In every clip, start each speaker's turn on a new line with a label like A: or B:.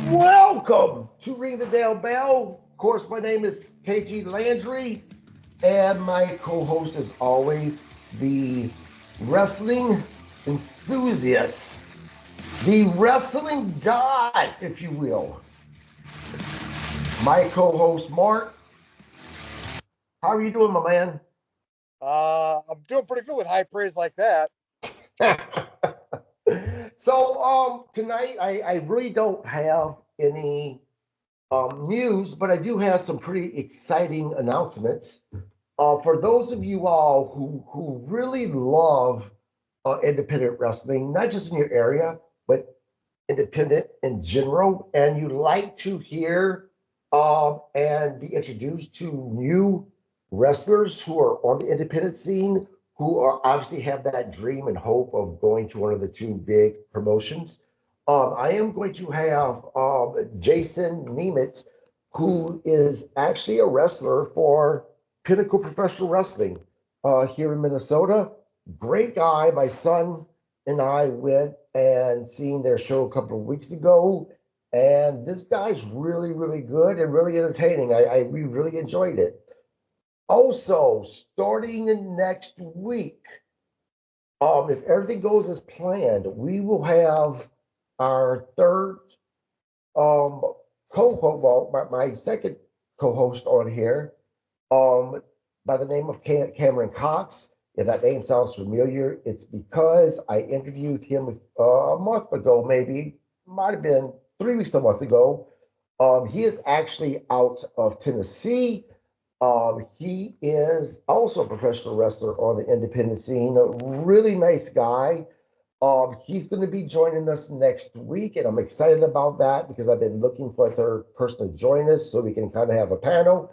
A: Welcome to Ring the Dale Bell. Of course, my name is KG Landry, and my co host is always the wrestling enthusiast, the wrestling god, if you will. My co host, Mark. How are you doing, my man?
B: I'm doing pretty good with high praise like that.
A: Tonight I really don't have any news, but I do have some pretty exciting announcements. For those of you all who really love independent wrestling, not just in your area, but independent in general, and you like to hear and be introduced to new wrestlers who are on the independent scene, who are obviously have that dream and hope of going to one of the two big promotions. I am going to have Jason Nemitz, who is actually a wrestler for Pinnacle Professional Wrestling here in Minnesota. Great guy. My son and I went and seen their show a couple of weeks ago, and this guy's really, really good and really entertaining. We really enjoyed it. Also, starting next week, if everything goes as planned, we will have our third um, co-host, well, my second co-host on here, um, by the name of Cameron Cox. If that name sounds familiar, it's because I interviewed him a month ago, maybe, might have been 3 weeks to a month ago. He is actually out of Tennessee. He is also a professional wrestler on the independent scene, a really nice guy. He's going to be joining us next week, and I'm excited about that because I've been looking for a third person to join us so we can kind of have a panel.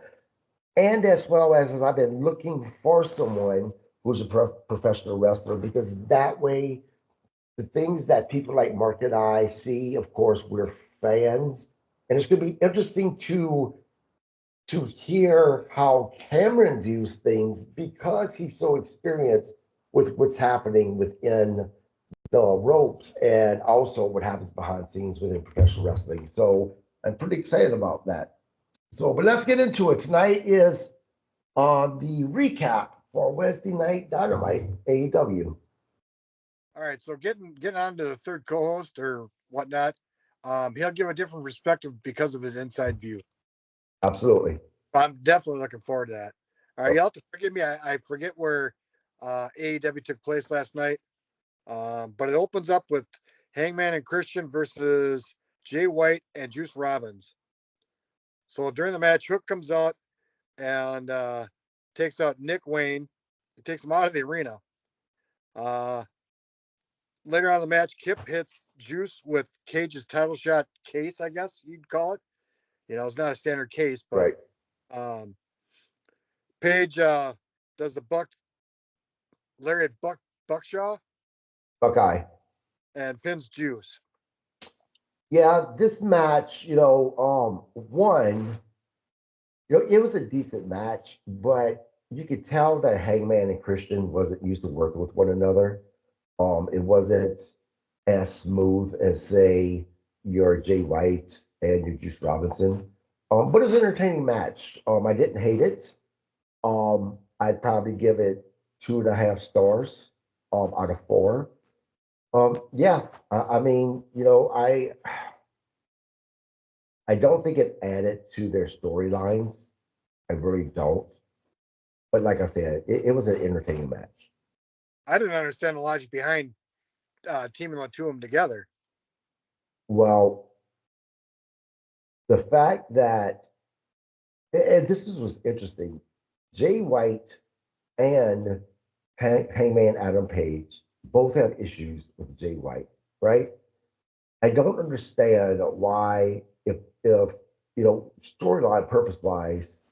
A: And as well as I've been looking for someone who's a professional wrestler because that way, the things that people like Mark and I see, of course, we're fans, and it's going to be interesting to hear how Cameron views things because he's so experienced with what's happening within the ropes and also what happens behind scenes within professional wrestling. So I'm pretty excited about that. But let's get into it. Tonight is the recap for Wednesday night Dynamite AEW.
B: All right, so getting on to the third co-host or whatnot, he'll give a different perspective because of his inside view.
A: Absolutely.
B: I'm definitely looking forward to that. All right, you'll have to forgive me. I forget where AEW took place last night, but it opens up with Hangman and Christian versus Jay White and Juice Robbins. So during the match, Hook comes out and takes out Nick Wayne. He takes him out of the arena. Uh, Later on in the match, Kip hits Juice with Cage's title shot case, I guess you'd call it. It's not a standard case, but
A: Right.
B: um, Page does the Lariat Buckshaw
A: Buckeye.
B: and pins Juice.
A: Yeah, this match, one, it was a decent match, but you could tell that Hangman and Christian wasn't used to working with one another. It wasn't as smooth as, say, your Jay White and your Juice Robinson. But it was an entertaining match. I didn't hate it. I'd probably give it 2.5 stars out of 4. Yeah, I mean, I don't think it added to their storylines. I really don't. But like I said, it was an entertaining match.
B: I didn't understand the logic behind teaming the two of them together.
A: Well, the fact that, and was interesting, Jay White and Hangman Adam Page both have issues with Jay White, right? I don't understand why, if storyline purpose wise,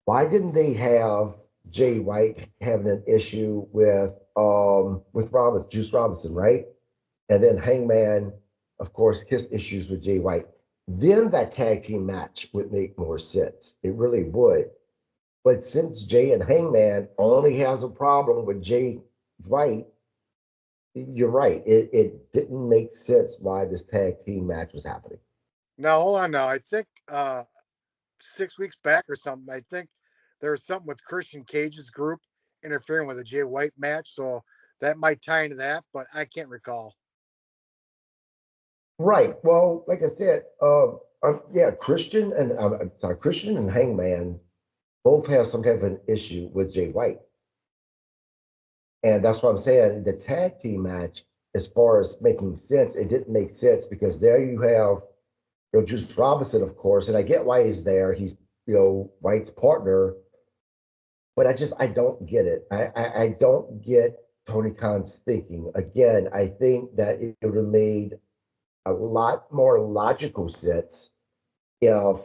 A: why didn't they have Jay White having an issue with Juice Robinson, right? And then Hangman, of course, his issues with Jay White. Then that tag team match would make more sense. It really would. But since Jay and Hangman only has a problem with Jay White, You're right. It didn't make sense why this tag team match was happening.
B: Now hold on now. I think 6 weeks back or something, I think there was something with Christian Cage's group interfering with a Jay White match, so that might tie into that, but I can't recall.
A: Right. Well, like I said, yeah, Christian and Hangman both have some kind of an issue with Jay White. And that's what I'm saying. The tag team match, as far as making sense, it didn't make sense because there you have, Juice Robinson, of course, and I get why he's there. He's, White's partner, but I don't get it. I don't get Tony Khan's thinking. Again, I think that it would have made a lot more logical sense if,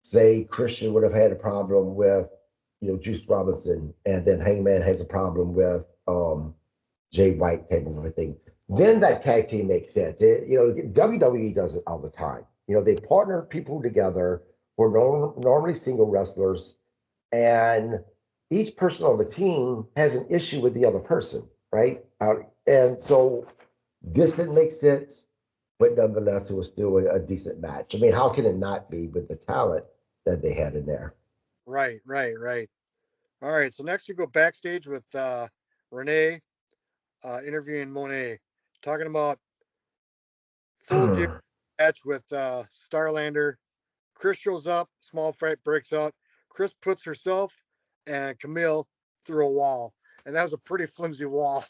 A: say, Christian would have had a problem with, Juice Robinson, and then Hangman has a problem with Jay White type of a thing. Then that tag team makes sense. WWE does it all the time. They partner people together who are normally single wrestlers, and each person on the team has an issue with the other person, right? And so this didn't make sense, but nonetheless, it was still a decent match. I mean, how can it not be with the talent that they had in there?
B: Right, right, right. All right, so next we go backstage with Renee interviewing Monet, talking about full gear match with Starlander. Chris shows up, small fight breaks out. Chris puts herself and Camille through a wall, and that was a pretty flimsy wall.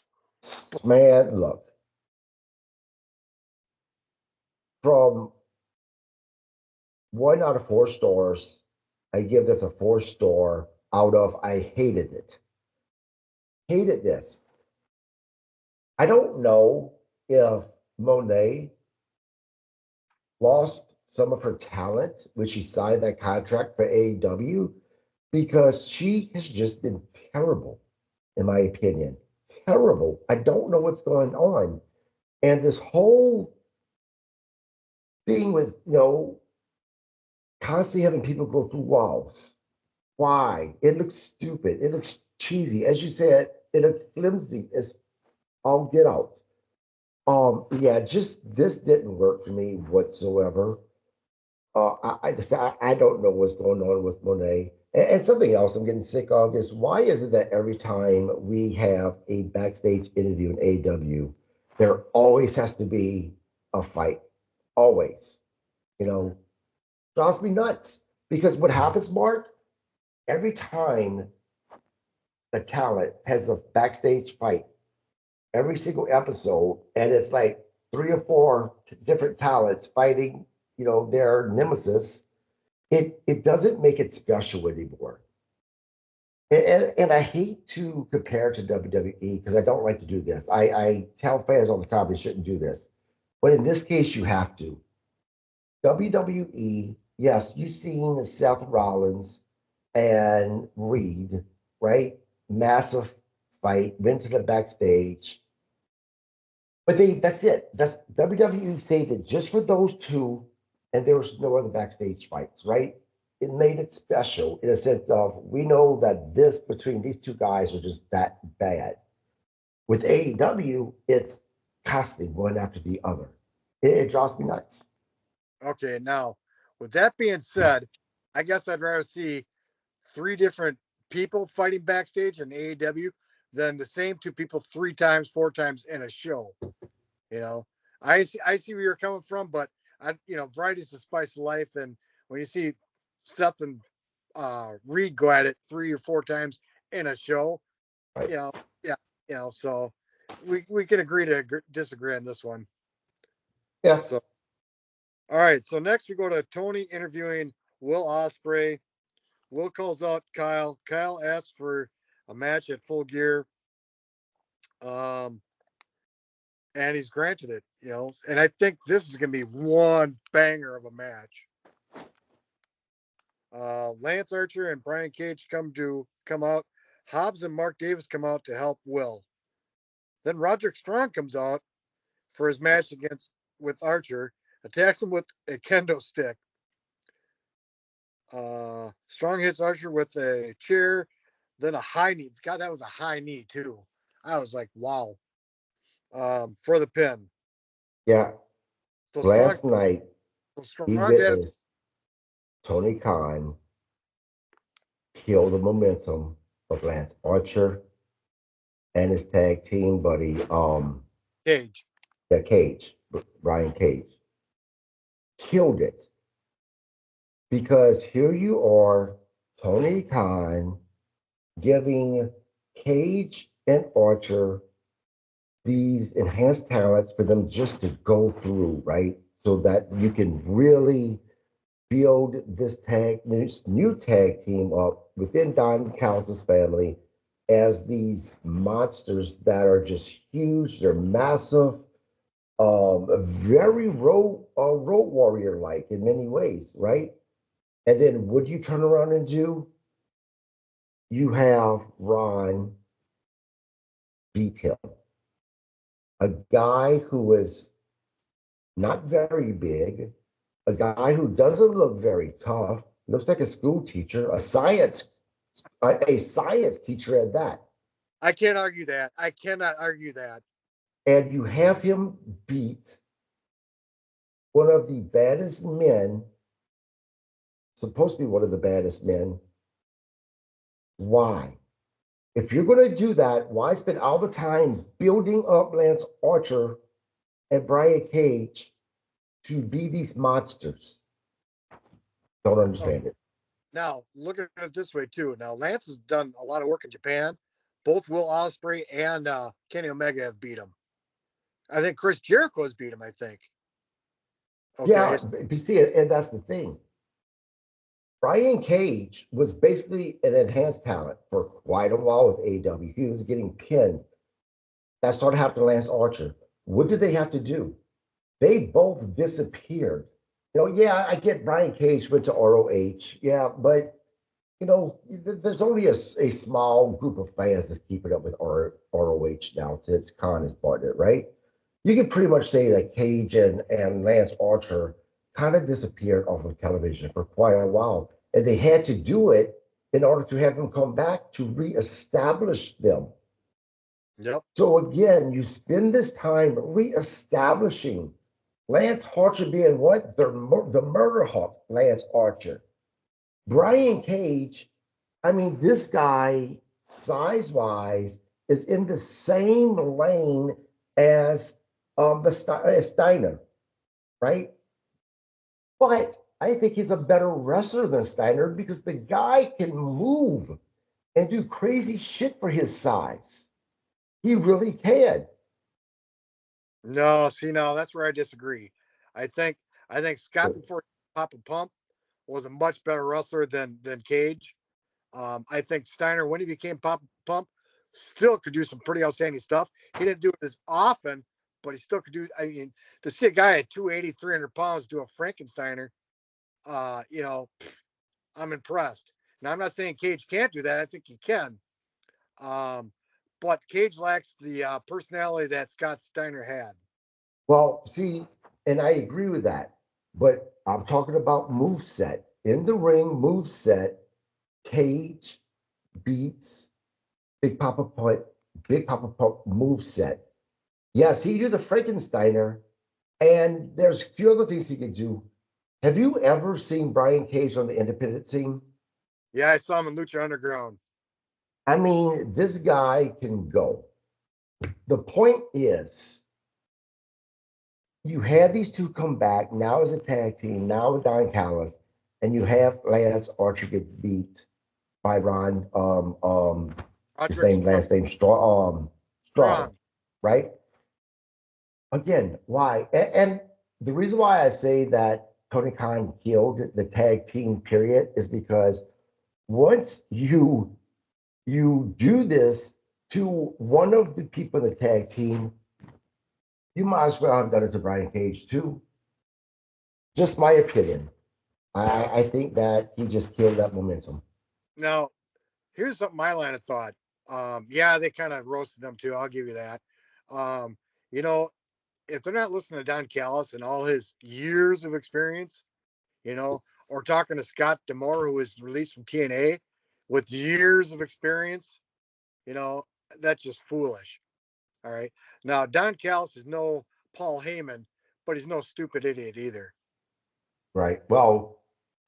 A: Man, look, from 1 out of 4 stars, I give this a 4 star out of I hated it. Hated this. I don't know if Monet lost some of her talent when she signed that contract for AEW because she has just been terrible, in my opinion. Terrible. I don't know what's going on. And this whole thing with, constantly having people go through walls. Why? It looks stupid. It looks cheesy. As you said, it looks flimsy as all get out. Yeah, just this didn't work for me whatsoever. I don't know what's going on with Monet. And something else I'm getting sick of is why is it that every time we have a backstage interview in AW, there always has to be a fight? Always. You know, drives me nuts. Because what happens, Mark, every time the talent has a backstage fight, every single episode, and it's like 3 or 4 different talents fighting, their nemesis, it doesn't make it special anymore. And I hate to compare to WWE because I don't like to do this. I tell fans all the time they shouldn't do this. But in this case, you have to. WWE, yes, you've seen Seth Rollins and Reed, right? Massive fight, went to the backstage. But that's it. That's WWE saved it just for those two, and there was no other backstage fights, right? It made it special in a sense of we know that this between these two guys are just that bad. With AEW, it's constantly one after the other. It drives me nuts.
B: Okay, now with that being said, I guess I'd rather see three different people fighting backstage in AEW than the same two people 3 times, 4 times in a show. You know, I see where you're coming from, but variety is the spice of life. And when you see Seth and Reed go at it 3 or 4 times in a show,
A: Right.
B: you know, yeah, so we can agree to disagree on this one.
A: Yeah.
B: So, all right. So next we go to Tony interviewing Will Osprey. Will calls out Kyle. Kyle asks for a match at Full Gear. Um, and he's granted it, And I think this is going to be one banger of a match. Lance Archer and Brian Cage come out. Hobbs and Mark Davis come out to help Will. Then Roderick Strong comes out for his match against with Archer, attacks him with a kendo stick. Strong hits Archer with a chair, then a high knee. God, that was a high knee too. I was like, wow. for the pin.
A: Yeah.
B: So strong,
A: Last night
B: so
A: we
B: strong to
A: witnessed Tony Khan kill the momentum of Lance Archer and his tag team buddy,
B: Cage.
A: the Cage, Brian Cage, killed it because here you are, Tony Khan giving Cage and Archer these enhanced talents for them just to go through, right? So that you can really build this new tag team up within Don Callis' family as these monsters that are just huge. They're massive, very road warrior like in many ways, right? And then what do you turn around and do? You have Ron beat him, a guy who is not very big, a guy who doesn't look very tough, looks like a school teacher, a science teacher at that.
B: I can't argue that. I cannot argue that.
A: And you have him beat one of the baddest men, supposed to be one of the baddest men. Why? If you're going to do that, why spend all the time building up Lance Archer and Brian Cage to be these monsters? Don't
B: Oh,
A: understand it.
B: now look at it this way too. Now Lance has done a lot of work in Japan. Both Will Ospreay and Kenny Omega have beat him. I think Chris Jericho has beat him. I think. Okay.
A: Yeah, you see, and that's the thing. Brian Cage was basically an enhanced talent for quite a while with AEW. He was getting pinned. That started happening to Lance Archer. What did they have to do? They both disappeared. Yeah, I get Brian Cage went to ROH. Yeah, but there's only a small group of fans that's keeping up with ROH now since Khan has bought it, right? You can pretty much say that Cage and Lance Archer kind of disappeared off of television for quite a while. And they had to do it in order to have them come back to reestablish them.
B: Yep.
A: So again, you spend this time reestablishing Lance Archer being what? The murder hawk, Lance Archer. Brian Cage, I mean, this guy, size wise, is in the same lane as Steiner, right? But I think he's a better wrestler than Steiner because the guy can move and do crazy shit for his size. He really can.
B: No, see, now that's where I disagree. I think I think Scott before Papa Pump was a much better wrestler than Cage. I think Steiner, when he became Papa Pump, still could do some pretty outstanding stuff. He didn't do it as often, but he still could do. I mean, to see a guy at 280, 300 pounds do a Frankensteiner, I'm impressed. Now, I'm not saying Cage can't do that. I think he can. Um, but Cage lacks the personality that Scott Steiner had.
A: Well, see, and I agree with that, but I'm talking about move set. In the ring, move set, Cage beats Big Papa Pump, Big Papa Pump move set. Yes, he do the Frankensteiner, and there's a few other things he could do. Have you ever seen Brian Cage on the independent scene?
B: Yeah, I saw him in Lucha Underground.
A: I mean, this guy can go. The point is, you have these two come back now as a tag team, now with Don Callis, and you have Lance Archer get beat by Ron, his
B: Roderick
A: name, last name, Strong,
B: Strong.
A: right? Again, why? And the reason why I say that Tony Khan killed the tag team period is because once you do this to one of the people in the tag team, you might as well have done it to Brian Cage too. Just my opinion. I think that he just killed that momentum.
B: Now, here's my line of thought. Yeah, they kind of roasted them too. I'll give you that. Um, you know, if they're not listening to Don Callis and all his years of experience, or talking to Scott Demore, who was released from TNA with years of experience, you know, that's just foolish. All right. Now Don Callis is no Paul Heyman, but he's no stupid idiot either.
A: Right. Well,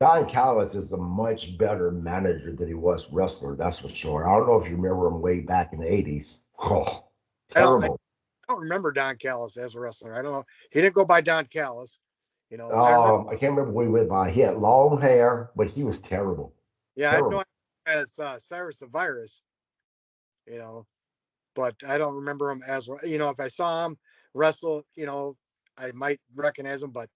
A: Don Callis is a much better manager than he was wrestler. That's for sure. I don't know if you remember him way back in the '80s. Oh,
B: I don't. I
A: terrible.
B: don't remember Don Callis as a wrestler. I don't know. He didn't go by Don Callis. I remember.
A: I can't remember what he went by. He had long hair, but he was terrible.
B: Yeah, I know
A: Terrible.
B: him as Cyrus the Virus. You know, but I don't remember him as. If I saw him wrestle, I might recognize him, but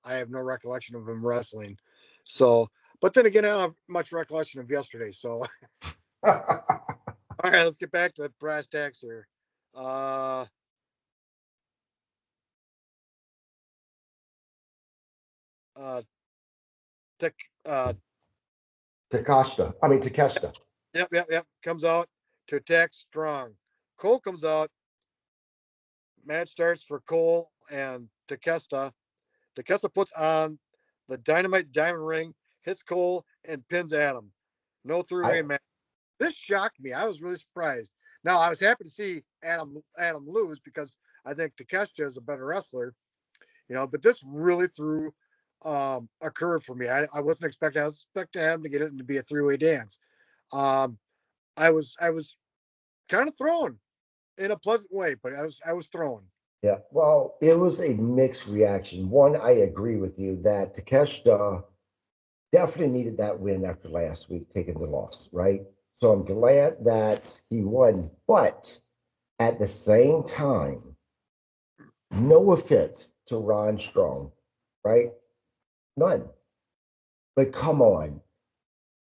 B: I have no recollection of him wrestling. So, but then again, I don't have much recollection of yesterday. So, all right, let's get back to the brass tacks here. Uh, uh, Tech,
A: Takeshita.
B: yep. Comes out to attack Strong. Cole comes out. Match starts for Cole and Takesta. Takesta puts on the Dynamite Diamond Ring, hits Cole, and pins Adam. No
A: I
B: three-way match. This shocked me. I was really surprised. Now I was happy to see Adam lose because I think Takeshita is a better wrestler. But this really threw a curve for me. I wasn't expecting. I was expecting him to get it and to be a three-way dance. Um, I was kind of thrown in a pleasant way, but I was thrown.
A: Yeah. Well, it was a mixed reaction. One, I agree with you that Takeshita definitely needed that win after last week taking the loss, right? So I'm glad that he won. But at the same time, no offense to Ron Strong, right? None. But come on,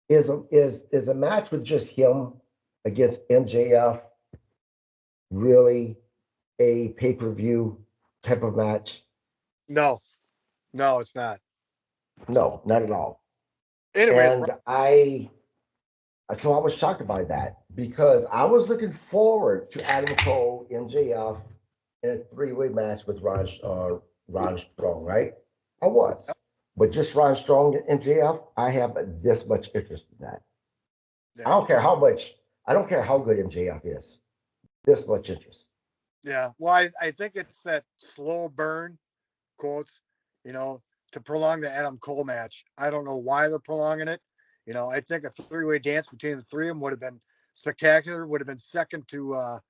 A: is a match with just him against MJF really a pay-per-view type of match?
B: No, no, it's not.
A: No,
B: So,
A: not at all.
B: anyways,
A: And I was shocked by that because I was looking forward to Adam Cole, MJF in a three-way match with Ron Strong, right? I was. But just Ron Strong and MJF, I have this much interest in that. I
B: yeah,
A: don't care how much, I don't care how good MJF is. This much interest.
B: yeah. Well, I think it's that slow burn quotes, you know, to prolong the Adam Cole match. I don't know why they're prolonging it. I think a three-way dance between the three of them would have been spectacular. Would have been second to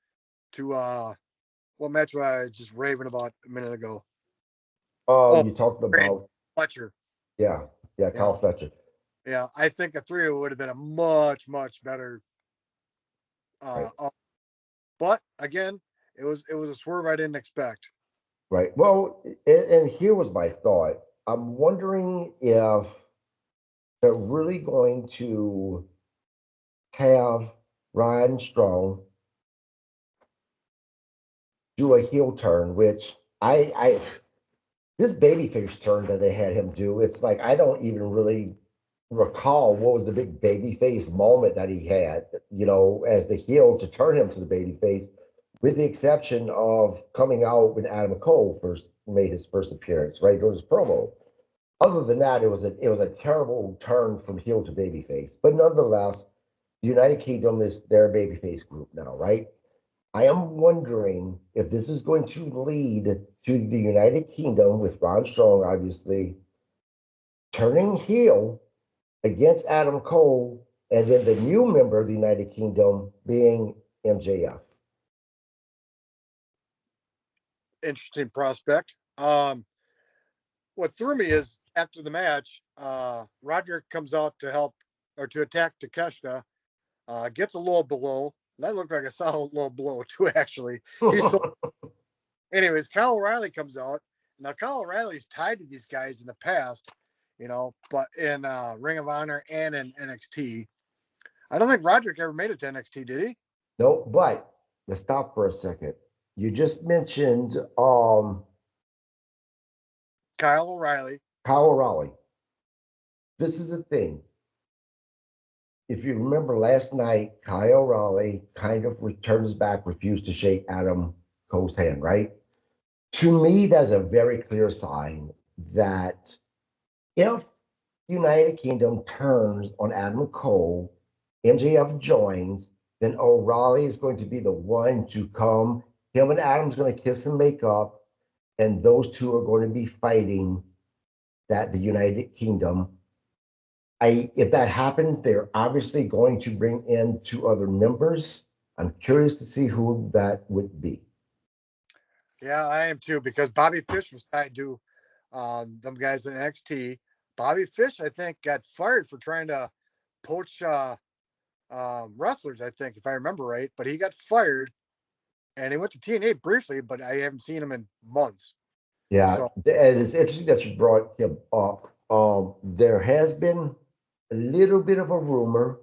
B: what match was I just raving about a minute ago? Oh,
A: You talking
B: Brand
A: about,
B: Fletcher.
A: yeah, yeah,
B: You know,
A: Kyle Fletcher.
B: yeah. I think a three would have been a much better.
A: Right,
B: But again, it was a swerve I didn't expect.
A: right. Well, and here was my thought. I'm wondering if they're really going to have Ryan Strong do a heel turn, which this babyface turn that they had him do, it's like I don't even really recall what was the big babyface moment that he had, as the heel to turn him to the babyface, with the exception of coming out when Adam Cole first made his first appearance, right? It was promo. Other than that, it was a terrible turn from heel to babyface. But nonetheless, the United Kingdom is their babyface group now, right? I am wondering if this is going to lead to the United Kingdom with Ron Strong, obviously, turning heel against Adam Cole, and then the new member of the United Kingdom being MJF.
B: Interesting prospect. What threw me is after the match, Roderick comes out to help or to attack Takeshita, gets a low blow. That looked like a solid low blow too. Actually, he's so. Anyways, Kyle O'Reilly comes out. Now Kyle O'Reilly's tied to these guys in the past, but in Ring of Honor and in NXT. I don't think Roderick ever made it to NXT, did he?
A: No, but let's stop for a second. You just mentioned
B: Kyle O'Reilly.
A: Kyle O'Reilly. This is the thing. If you remember last night, Kyle O'Reilly kind of turned his back, refused to shake Adam Cole's hand, right? To me, that's a very clear sign that if United Kingdom turns on Adam Cole, MJF joins, then O'Reilly is going to be the one to come Him and Adam's going to kiss and make up, and those two are going to be fighting that the United Kingdom. If that happens, they're obviously going to bring in two other members. I'm curious to see who that would be.
B: Yeah, I am too because Bobby Fish was tied to them guys in NXT. Bobby Fish, I think, got fired for trying to poach wrestlers. I think, if I remember right, but he got fired and he went to TNA briefly, but I haven't seen him in months.
A: Yeah,
B: So
A: and it's interesting that you brought him up. There has been a little bit of a rumor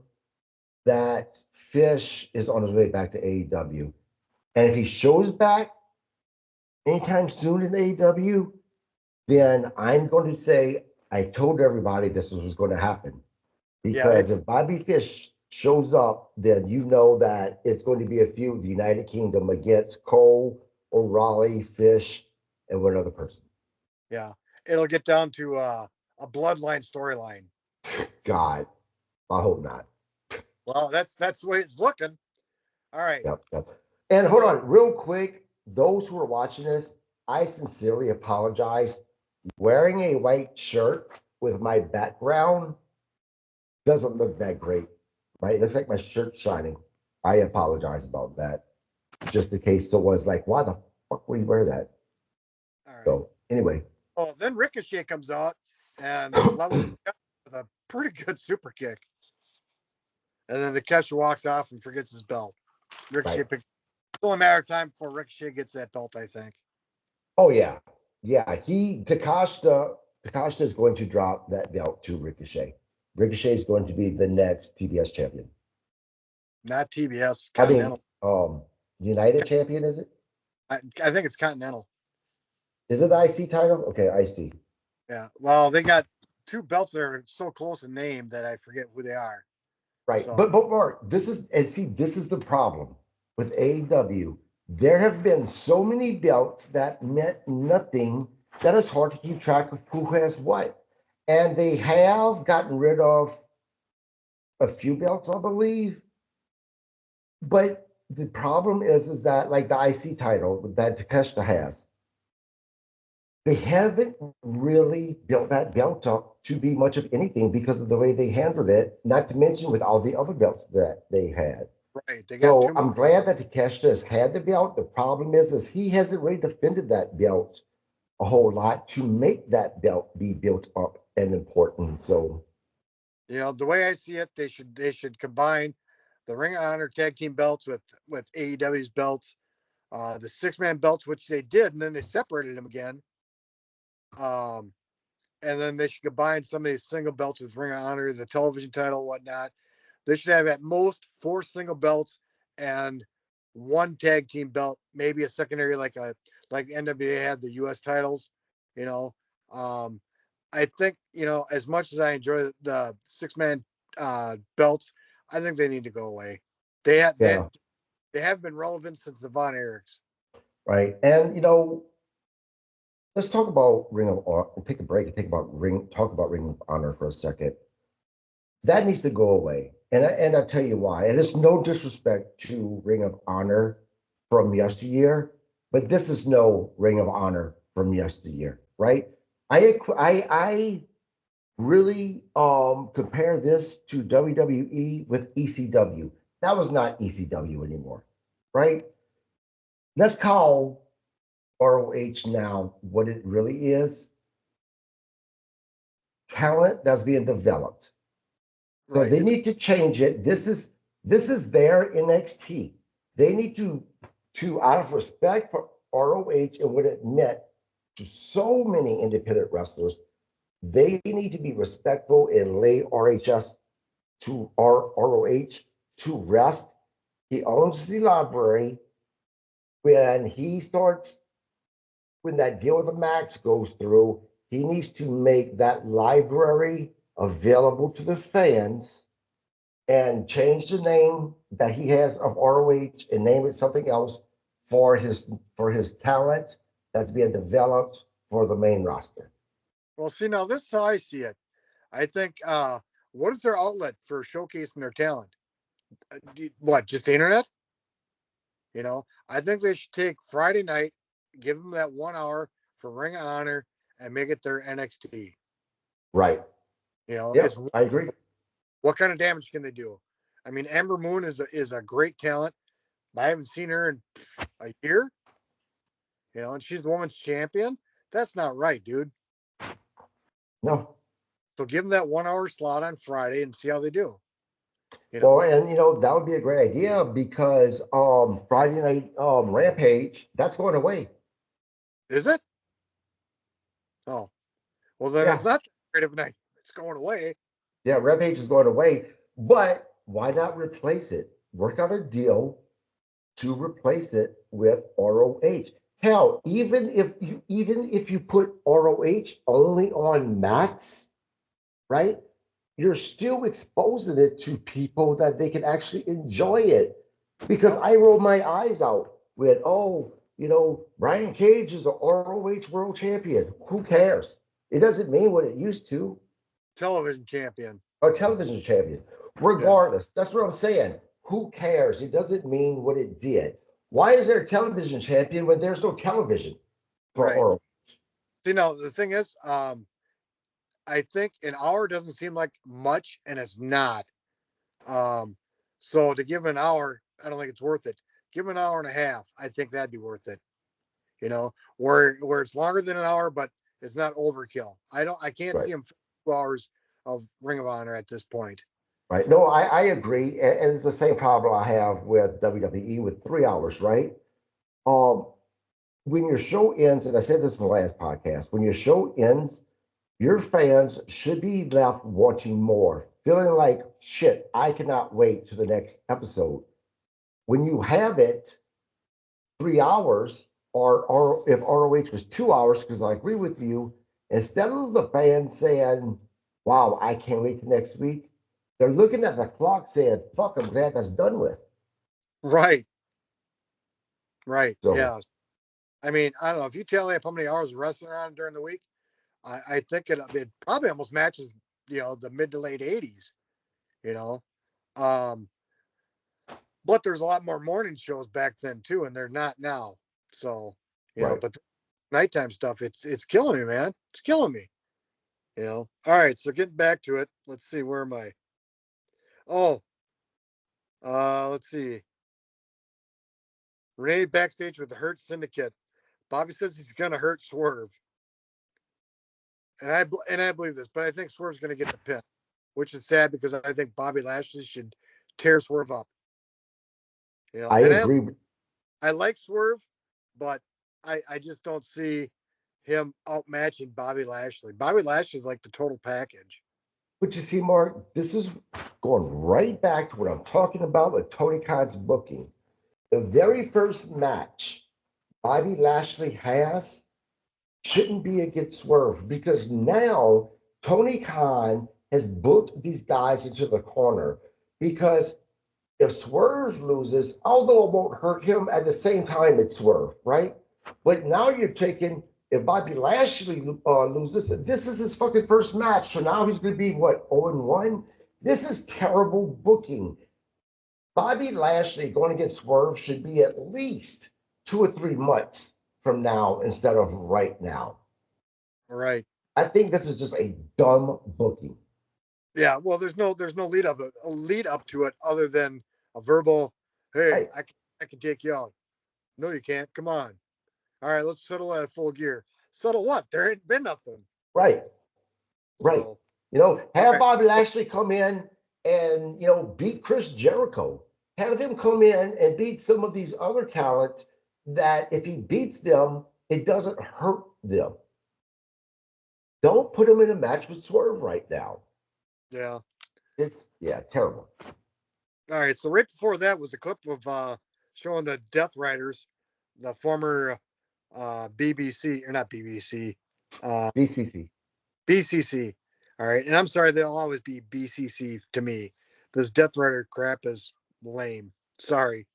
A: that Fish is on his way back to AEW. And if he shows back anytime soon in AEW, then I'm going to say I told everybody this was going to happen.
B: yeah, it,
A: Because if Bobby Fish shows up, then you know that it's going to be a feud the United Kingdom against Cole, O'Reilly, Fish, and one other person.
B: yeah, it'll get down to a bloodline storyline.
A: God, I hope not.
B: Well, that's the way it's looking. All right.
A: Yep, yep. And hold on, real quick. Those who are watching this, I sincerely apologize. Wearing a white shirt with my background doesn't look that great. Right? It looks like my shirt's shining. I apologize about that. Just in case someone's like, why the fuck would you wear that?
B: All right.
A: So anyway,
B: Well, then Ricochet comes out and levels with a pretty good super kick. And then Takeshita walks off and forgets his belt.
A: right.
B: Ricochet picks. It's only a matter of time before Ricochet gets that belt, I think.
A: Oh yeah. Yeah. Takashita is going to drop that belt to Ricochet. Ricochet is going to be the next TBS champion.
B: Not TBS,
A: I mean,
B: Continental.
A: United champion, is it?
B: I think it's Continental.
A: Is it the IC title? Okay, IC.
B: Yeah. Well, they got two belts that are so close in name that I forget who they are.
A: Right.
B: So
A: But Mark, this is the problem with AEW. There have been so many belts that meant nothing that it's hard to keep track of who has what. And they have gotten rid of a few belts, I believe. But the problem is that like the IC title that Takeshita has, they haven't really built that belt up to be much of anything because of the way they handled it, not to mention with all the other belts that they had.
B: right, they got
A: So
B: two more.
A: I'm glad that Takeshita has had the belt. The problem is he hasn't really defended that belt a whole lot to make that belt be built up and important. So
B: You know, the way I see it, they should combine the Ring of Honor tag team belts with AEW's belts, the 6-man belts, which they did, and then they separated them again. Um, and then they should combine some of these single belts with Ring of Honor, the television title, whatnot. They should have at most 4 single belts and one tag team belt, maybe a secondary like NWA had the U.S. titles. You know, um, I think as much as I enjoy the 6-man belts, I think they need to go away. They have they
A: yeah,
B: they have been relevant since the Von Erichs.
A: right. And let's talk about Ring of Honor. Take a break and talk about Ring of Honor for a second. That needs to go away. And I'll tell you why. And it's no disrespect to Ring of Honor from yesteryear, but this is no Ring of Honor from yesteryear, right? I really compare this to WWE with ECW. That was not ECW anymore, right? Let's call ROH now what it really is: talent that's being developed. So
B: Right.
A: they need to change it. This is their NXT. They need to out of respect for ROH and what it meant to so many independent wrestlers, they need to be respectful and lay RHS to ROH to rest. He owns the library. When he starts, when that deal with the Max goes through, he needs to make that library available to the fans and change the name that he has of ROH and name it something else for his talent that's being developed for the main roster.
B: Well, see, now this is how I see it. I think what is their outlet for showcasing their talent? What, just the internet? You know, I think they should take Friday night, give them that 1 hour for Ring of Honor, and make it their NXT.
A: Right.
B: It's
A: Yep, I agree.
B: what kind of damage can they do? I mean, Amber Moon is a great talent, but I haven't seen her in a year. And she's the women's champion. That's not right, dude.
A: No.
B: So give them that 1 hour slot on Friday and see how they do.
A: Well, and that would be a great idea because Friday night Rampage, that's going away.
B: Is it? Oh, well then it's
A: Yeah.
B: not great of a night. It's going away.
A: Yeah, Rampage is going away. But why not replace it? Work out a deal to replace it with ROH. Hell, even if you put ROH only on Max, right? You're still exposing it to people that they can actually enjoy it. Because
B: Yep.
A: I roll my eyes out with, Brian Cage is the ROH World Champion. Who cares? It doesn't mean what it used to.
B: Television champion.
A: Or television champion.
B: Yeah.
A: Regardless, that's what I'm saying. Who cares? It doesn't mean what it did. Why is there a television champion when there's no television for
B: Right.
A: ROH?
B: See, now the thing is, I think an hour doesn't seem like much, and it's not. Um, so to give an hour, I don't think it's worth it. Give an hour and a half. I think that'd be worth it. Where it's longer than an hour, but it's not overkill. I can't
A: Right.
B: see him 2 hours of Ring of Honor at this point.
A: Right. No, I agree. And it's the same problem I have with WWE with 3 hours, right? Um, when your show ends, and I said this in the last podcast, when your show ends, your fans should be left wanting more, feeling like shit, I cannot wait to the next episode. When you have it 3 hours, or if ROH was 2 hours, because I agree with you, instead of the fans saying, wow, I can't wait to next week, they're looking at the clock saying, fuck, I'm glad that's done with.
B: Right. Right.
A: So,
B: Yeah. I mean, I don't know if you tell me how many hours of wrestling are on during the week. I think it probably almost matches the mid to late 80s. You know, um, but there's a lot more morning shows back then too, and they're not now. So
A: right.
B: but nighttime stuff, it's killing me, man. It's killing me. All right, so getting back to it. Let's see, where am I? Oh, let's see. Renee backstage with the Hurt Syndicate. Bobby says he's gonna hurt Swerve, and I believe this, but I think Swerve's gonna get the pin, which is sad because I think Bobby Lashley should tear Swerve up.
A: I
B: And
A: agree.
B: I like Swerve, but I just don't see him outmatching Bobby Lashley. Bobby Lashley's like the total package.
A: But you see, Mark, this is going right back to what I'm talking about with Tony Khan's booking. The very first match Bobby Lashley has shouldn't be against Swerve because now Tony Khan has booked these guys into the corner because if Swerve loses, although it won't hurt him, at the same time it's Swerve, right? But now you're taking if Bobby Lashley loses, this is his fucking first match, so now he's going to be what 0-1. This is terrible booking. Bobby Lashley going against Swerve should be at least 2 or 3 months from now instead of right now.
B: All right.
A: I think this is just a dumb booking.
B: Yeah. Well, there's no lead up to it other than a verbal, "Hey,
A: Right,
B: I can take you out." No, you can't. Come on. All right, let's settle at full gear. Settle what? There ain't been nothing.
A: right, right.
B: So, all
A: Have
B: right.
A: Bobby Lashley come in and beat Chris Jericho. Have him come in and beat some of these other talents that if he beats them, it doesn't hurt them. Don't put him in a match with Swerve right now.
B: Yeah.
A: It's terrible.
B: All right. So right before that was a clip of showing the Death Riders, the former BBC or not BBC, uh,
A: BCC.
B: BCC. All right, and I'm sorry, they'll always be BCC to me. This Death Rider crap is lame. Sorry.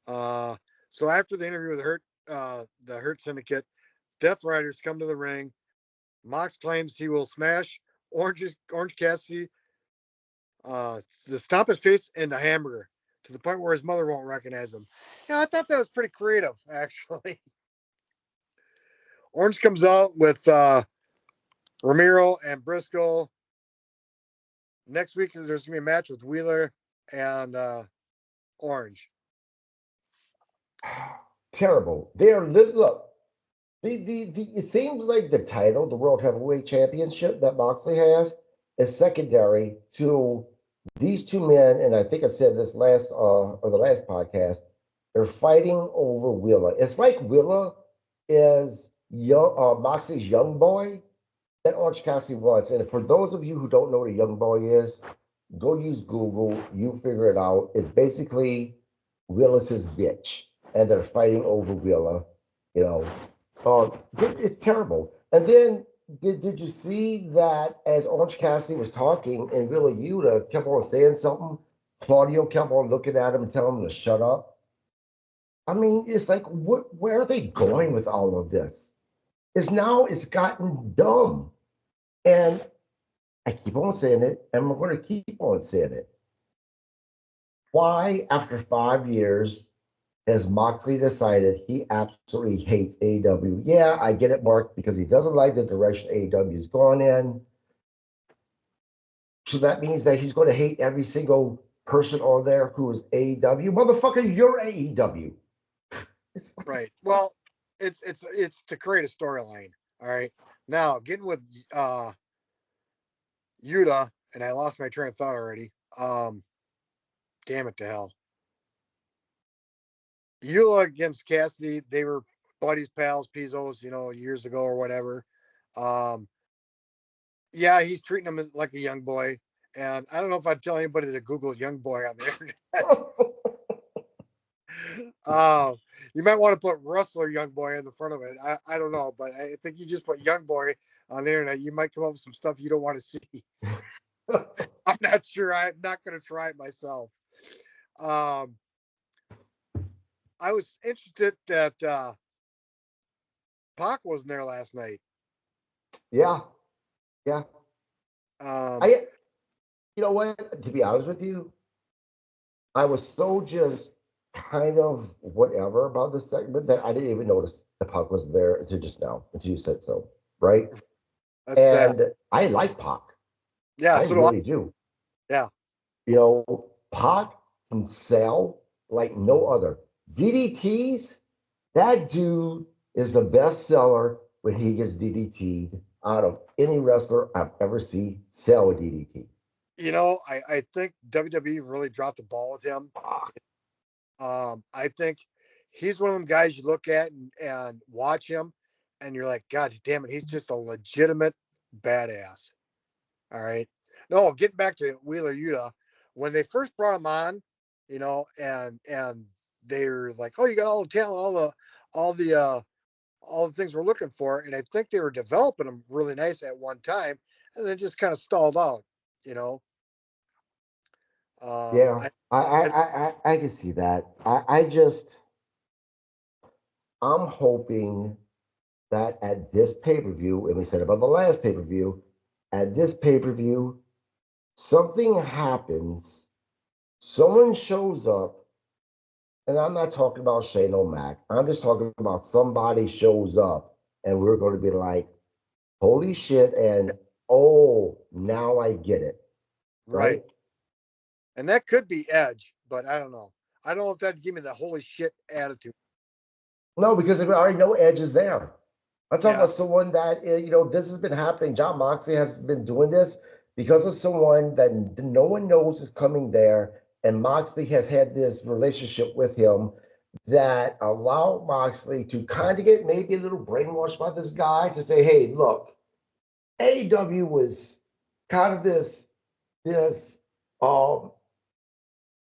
B: Uh, so after the interview with the Hurt Syndicate, Death Riders come to the ring. Mox claims he will smash Orange Cassidy, to stomp his face in the hamburger to the point where his mother won't recognize him. I thought that was pretty creative, actually. Orange comes out with Ramiro and Briscoe. Next week, there's going to be a match with Wheeler and Orange.
A: Terrible. They are look. It seems like the title, the World Heavyweight Championship that Moxley has, is secondary to these two men. And I think I said this last or the last podcast. They're fighting over Willa. It's like Willa is young, Moxley's young boy that Orange Cassidy wants. And for those of you who don't know what a young boy is, go use Google. You figure it out. It's basically Willa's his bitch, and they're fighting over Willa. You know, it's terrible. And then did you see that as Orange Cassidy was talking and Willa Yuta kept on saying something, Claudio kept on looking at him and telling him to shut up. I mean, it's like, where are they going with all of this? It's gotten dumb. And I keep on saying it, and we're going to keep on saying it. Why, after 5 years, has Moxley decided he absolutely hates AEW? Yeah, I get it, Mark, because he doesn't like the direction AEW has gone in. So that means that he's going to hate every single person on there who is AEW. Motherfucker, you're AEW.
B: Right. Well, it's to create a storyline. All right. Now, getting with Yuta, and I lost my train of thought already. Damn it to hell. Yuta against Cassidy, they were buddies, pals, Pizzos, years ago or whatever. Um, yeah, he's treating him like a young boy. And I don't know if I'd tell anybody to Google young boy on the internet. You might want to put wrestler young boy in the front of it. I don't know, but I think you just put young boy on the internet, you might come up with some stuff you don't want to see. I'm not sure. I'm not going to try it myself. Um, I was interested that Pac wasn't there last night.
A: Yeah, yeah.
B: Um,
A: I, you know what? To be honest with you, I was so just kind of whatever about this segment that I didn't even notice the puck was there until just now, until you said so, right?
B: that's sad.
A: And I like Pac.
B: Yeah,
A: I
B: so do I.
A: really do.
B: Yeah,
A: You know, Pac can sell like no other. DDTs, that dude is the best seller when he gets DDT'd out of any wrestler I've ever seen sell a DDT.
B: I think WWE really dropped the ball with him. I think he's one of them guys you look at and watch him, and you're like, God damn it, he's just a legitimate badass. All right. No, getting back to Wheeler Yuta, when they first brought him on, and they were like, "Oh, you got all the talent, all the all the things we're looking for," and I think they were developing him really nice at one time, and then just kind of stalled out. You know,
A: Yeah,
B: I
A: I can see that. I just, I'm hoping that at this pay per view, and we said about the last pay per view, at this pay per view, something happens, someone shows up, and I'm not talking about Shane O'Mac. I'm just talking about somebody shows up, and we're going to be like, holy shit, and oh, now I get it,
B: right,
A: right?
B: and that could be Edge, but I don't know. I don't know if that'd give me the holy shit attitude.
A: No, because we already know Edge is there. I'm talking
B: Yeah,
A: about someone that, this has been happening. John Moxley has been doing this because of someone that no one knows is coming there. And Moxley has had this relationship with him that allowed Moxley to kind of get maybe a little brainwashed by this guy to say, hey, look, AEW was kind of this um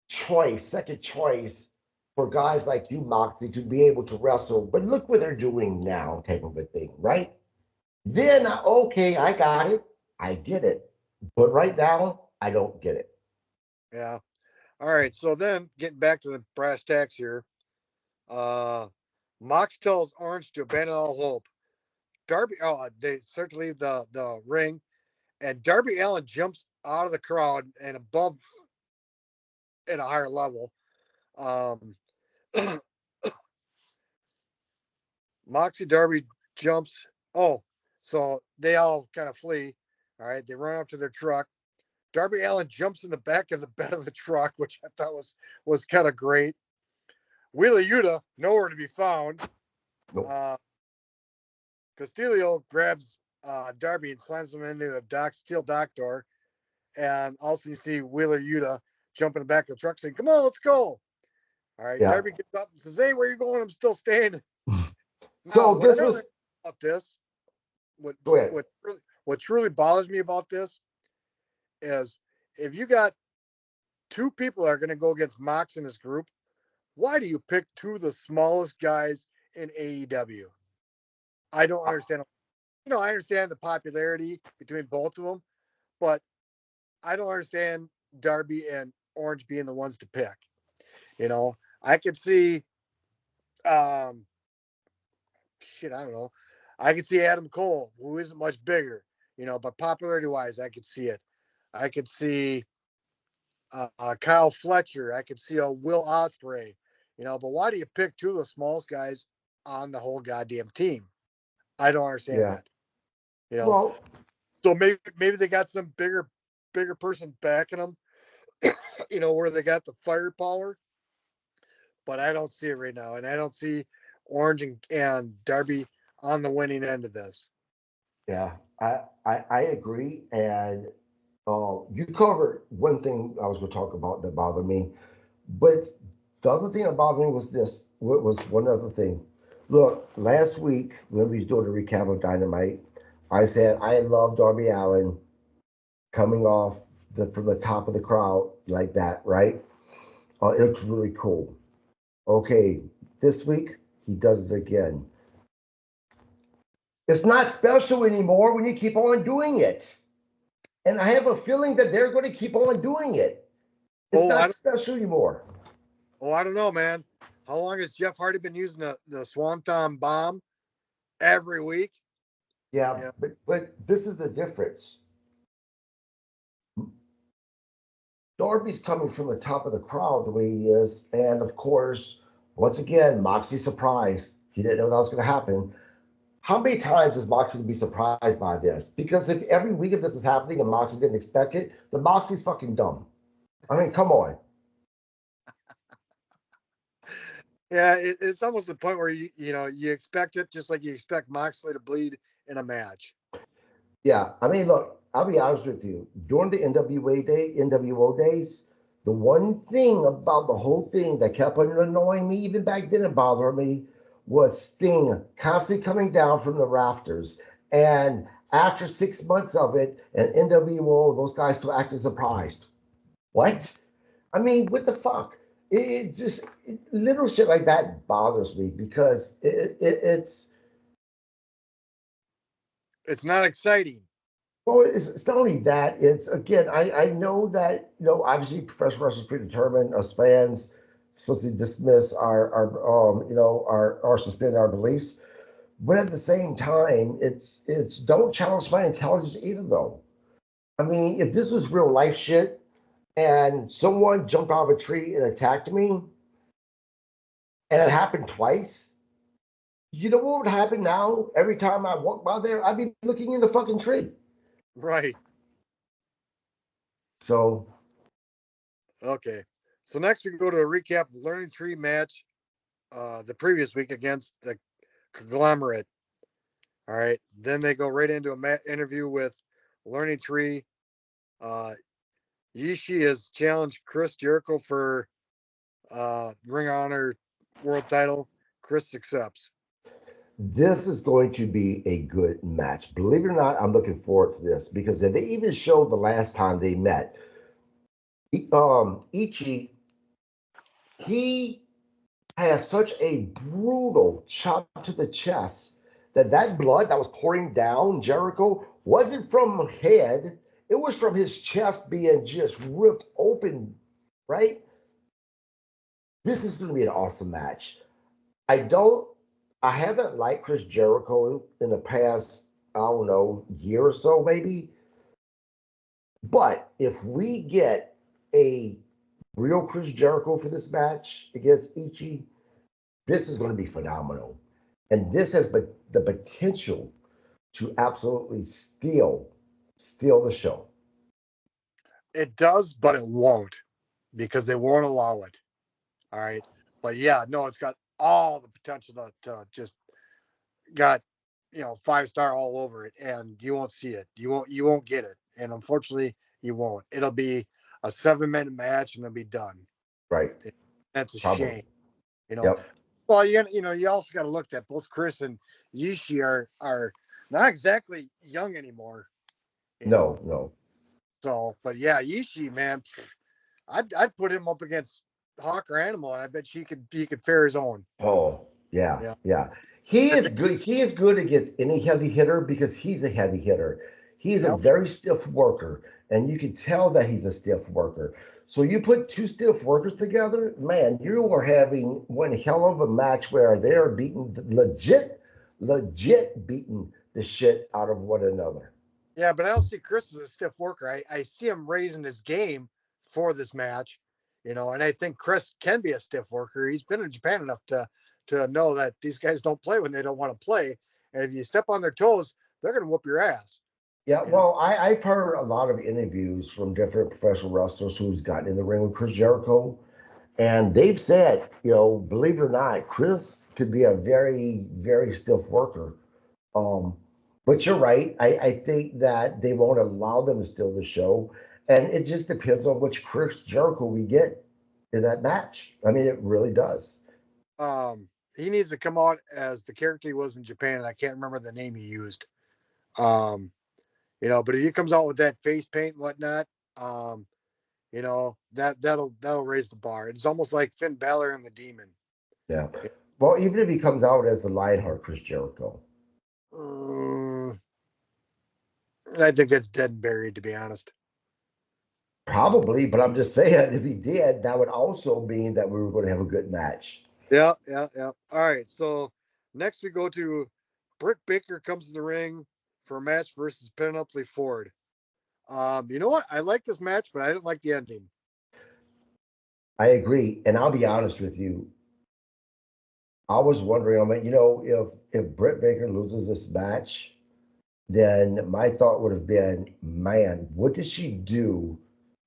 A: choice, second choice for guys like you, Moxley, to be able to wrestle. But look what they're doing now, type of a thing, right? Then, okay, I got it. I get it. But right now, I don't get it.
B: yeah. All right. So then, getting back to the brass tacks here, uh, Mox tells Orange to abandon all hope. Darby, they start to leave the ring, and Darby Allen jumps out of the crowd and above at a higher level. Um, Moxie Darby jumps. Oh, so they all kind of flee. All right, they run up to their truck. Darby Allin jumps in the back of the bed of the truck, which I thought was kind of great. Wheeler Yuta nowhere to be found.
A: Nope.
B: Uh, Castillo grabs Darby and slams him into the steel dock door. And also you see Wheeler Yuta jump in the back of the truck saying, "Come on, let's go." All right,
A: Yeah.
B: Darby gets up and says, "Hey, where you going? I'm still standing." Now,
A: So
B: what I
A: this
B: don't understand
A: was.
B: about this, what
A: Go ahead.
B: what truly bothers me about this is if you got two people that are going to go against Mox in this group, why do you pick two of the smallest guys in AEW? I don't understand. I understand the popularity between both of them, but I don't understand Darby and Orange being the ones to pick. I could see, um, I don't know. I could see Adam Cole, who isn't much bigger, but popularity wise, I could see it. I could see Kyle Fletcher. I could see a Will Ospreay, but why do you pick two of the smallest guys on the whole goddamn team? I don't understand
A: Yeah.
B: that. You know,
A: Well,
B: so maybe they got some bigger person backing them, where they got the firepower, but I don't see it right now, and I don't see Orange and Darby on the winning end of this.
A: yeah, I agree. And you covered one thing I was going to talk about that bothered me, but the other thing that bothered me was this. What was one other thing? Look, last week when we was doing a recap of Dynamite, I said I love Darby Allin coming off from the top of the crowd like that, right? It's really cool. Okay, this week he does it again. It's not special anymore when you keep on doing it. And I have a feeling that they're going to keep on doing it. It's
B: Oh,
A: not special anymore.
B: I don't know, man. How long has Jeff Hardy been using the Swanton bomb every week?
A: Yeah,
B: Yeah,
A: but this is the difference. Darby's coming from the top of the crowd the way he is, and of course, once again, Moxie surprised. He didn't know that was going to happen. How many times is Moxie going to be surprised by this? Because if every week if this is happening and Moxie didn't expect it, then Moxie's fucking dumb. I mean, come on.
B: yeah. It's almost the point where you expect it, just like you expect Moxley to bleed in a match.
A: Yeah, I mean, look, I'll be honest with you. During the NWO days, the one thing about the whole thing that kept on annoying me, even back then it bothered me, was Sting constantly coming down from the rafters. And after 6 months of it, and NWO, those guys still acted surprised. What? I mean, what the fuck? Little shit like that bothers me because it's
B: It's not exciting.
A: well, it's not only that. It's again, I know that obviously professional wrestling is predetermined. Us fans supposed to dismiss our suspend our beliefs, but at the same time, it's don't challenge my intelligence either. Though I mean, if this was real life shit and someone jumped out of a tree and attacked me, and it happened twice, you know what would happen now? Every time I walk by there, I'd be looking in the fucking tree.
B: Right.
A: So
B: Okay. So next we go to a recap of Learning Tree match the previous week against the Conglomerate. All right. Then they go right into a interview with Learning Tree. Uh, Yishi has challenged Chris Jericho for Ring of Honor World Title. Chris accepts.
A: this is going to be a good match. Believe it or not, I'm looking forward to this because they even showed the last time they met. Ichi, he had such a brutal chop to the chest that blood that was pouring down Jericho wasn't from head, it was from his chest being just ripped open, right? This is going to be an awesome match. I don't, I haven't liked Chris Jericho in the past, I don't know, year or so maybe. But if we get a real Chris Jericho for this match against Ichi, this is going to be phenomenal. And this has the potential to absolutely steal the show.
B: It does, but it won't because they won't allow it. All right. But yeah, no, it's got all the potential to just got, 5-star all over it, and you won't see it. You won't get it. And unfortunately, you won't. It'll be a 7-minute match and it'll be done.
A: Right.
B: That's a
A: Probably.
B: shame. You know,
A: Yep.
B: well, you also got to look at both Chris and Yishi are not exactly young anymore. You know,
A: No, no.
B: so but yeah, Yishi, man, I'd put him up against Hawk or Animal, and I bet he could fare his own.
A: Oh, yeah,
B: Yeah,
A: yeah. He
B: I
A: is
B: think.
A: good. He is good against any heavy hitter because he's a heavy hitter. He's a
B: Yep.
A: very stiff worker, and you can tell that he's a stiff worker. So you put two stiff workers together, man, you are having one hell of a match where they're beating legit beating the shit out of one another.
B: Yeah, but I don't see Chris as a stiff worker. I see him raising his game for this match, and I think Chris can be a stiff worker. He's been in Japan enough to know that these guys don't play when they don't want to play, and if you step on their toes, they're gonna whoop your ass.
A: Yeah,
B: You know.
A: well, I've heard a lot of interviews from different professional wrestlers who's gotten in the ring with Chris Jericho. And they've said, believe it or not, Chris could be a very, very stiff worker. Um, but you're right. I think that they won't allow them to steal the show. And it just depends on which Chris Jericho we get in that match. I mean, it really does.
B: He needs to come out as the character he was in Japan, and I can't remember the name he used. Um, but if he comes out with that face paint and whatnot, that'll raise the bar. It's almost like Finn Balor and the Demon.
A: Yeah. Well, even if he comes out as the Lionheart Chris Jericho,
B: Mm, I think that's dead and buried, to be honest.
A: probably, but I'm just saying, if he did, that would also mean that we were going to have a good match.
B: Yeah, yeah, yeah. All right. So next we go to Britt Baker comes in the ring for a match versus Penelope Ford. You know what? I like this match, but I didn't like the ending.
A: I agree. And I'll be honest with you, I was wondering, I mean, if Britt Baker loses this match, then my thought would have been, man, what does she do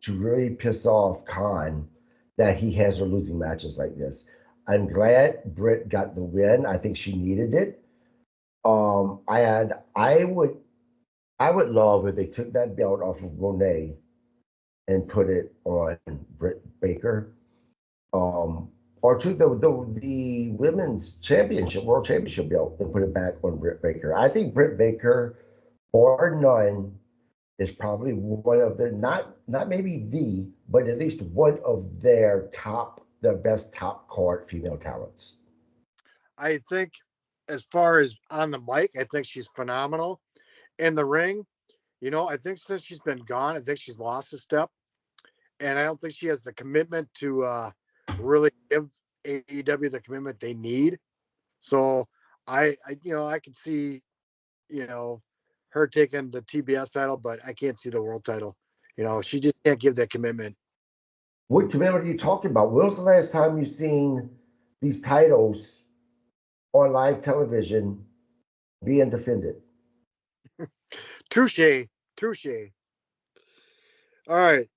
A: to really piss off Khan that he has her losing matches like this? I'm glad Britt got the win. I think she needed it. And I would love if they took that belt off of Monet and put it on Britt Baker. Or took the women's championship, world championship belt and put it back on Britt Baker. I think Britt Baker, bar none, is probably one of their not maybe the, but at least one of their best top card female talents.
B: I think, as far as on the mic, I think she's phenomenal. In the ring, I think since she's been gone, I think she's lost a step, and I don't think she has the commitment to really give AEW the commitment they need. So I could see, you know, her taking the TBS title, but I can't see the world title. She just can't give that commitment.
A: What commitment are you talking about? When was the last time you seen these titles on live television being defended?
B: Touche, touche. All right.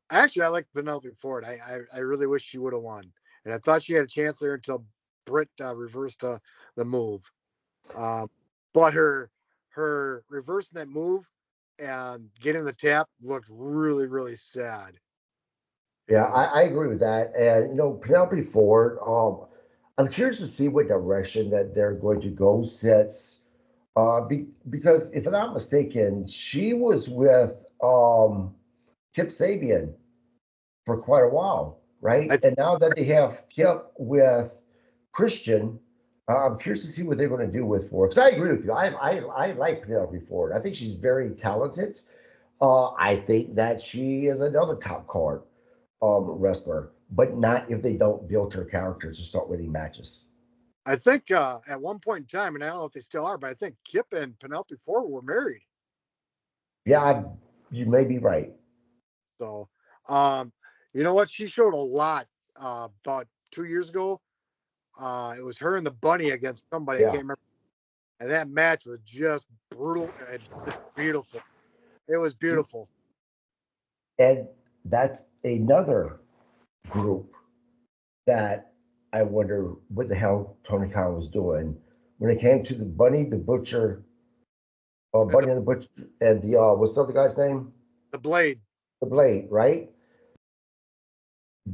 B: Actually, I like Penelope Ford. I really wish she would have won, and I thought she had a chance there until Britt reversed the move. Um, but her reversing that move and getting the tap looked really really sad. You
A: Yeah,
B: know,
A: I agree with that. And Penelope Ford, I'm curious to see what direction that they're going to go since because if I'm not mistaken, she was with Kip Sabian for quite a while, right?
B: I
A: And now that they have Kip with Christian, I'm curious to see what they're going to do with Ford. Because I agree with you. I like Penelope Ford. I think she's very talented. I think that she is another top card wrestler, but not if they don't build her character to start winning matches.
B: I think at one point in time, and I don't know if they still are, but I think Kip and Penelope Ford were married.
A: Yeah, you may be right.
B: So, um, You know what? She showed a lot about 2 years ago. It was her and the bunny against somebody. I
A: Yeah.
B: can't remember. And that match was just brutal and just beautiful. It was beautiful.
A: And that's another group that I wonder what the hell Tony Khan was doing when it came to the Bunny, the Butcher,
B: And
A: Bunny and the Butcher, and the what's the other guy's name?
B: the Blade.
A: The Blade, right?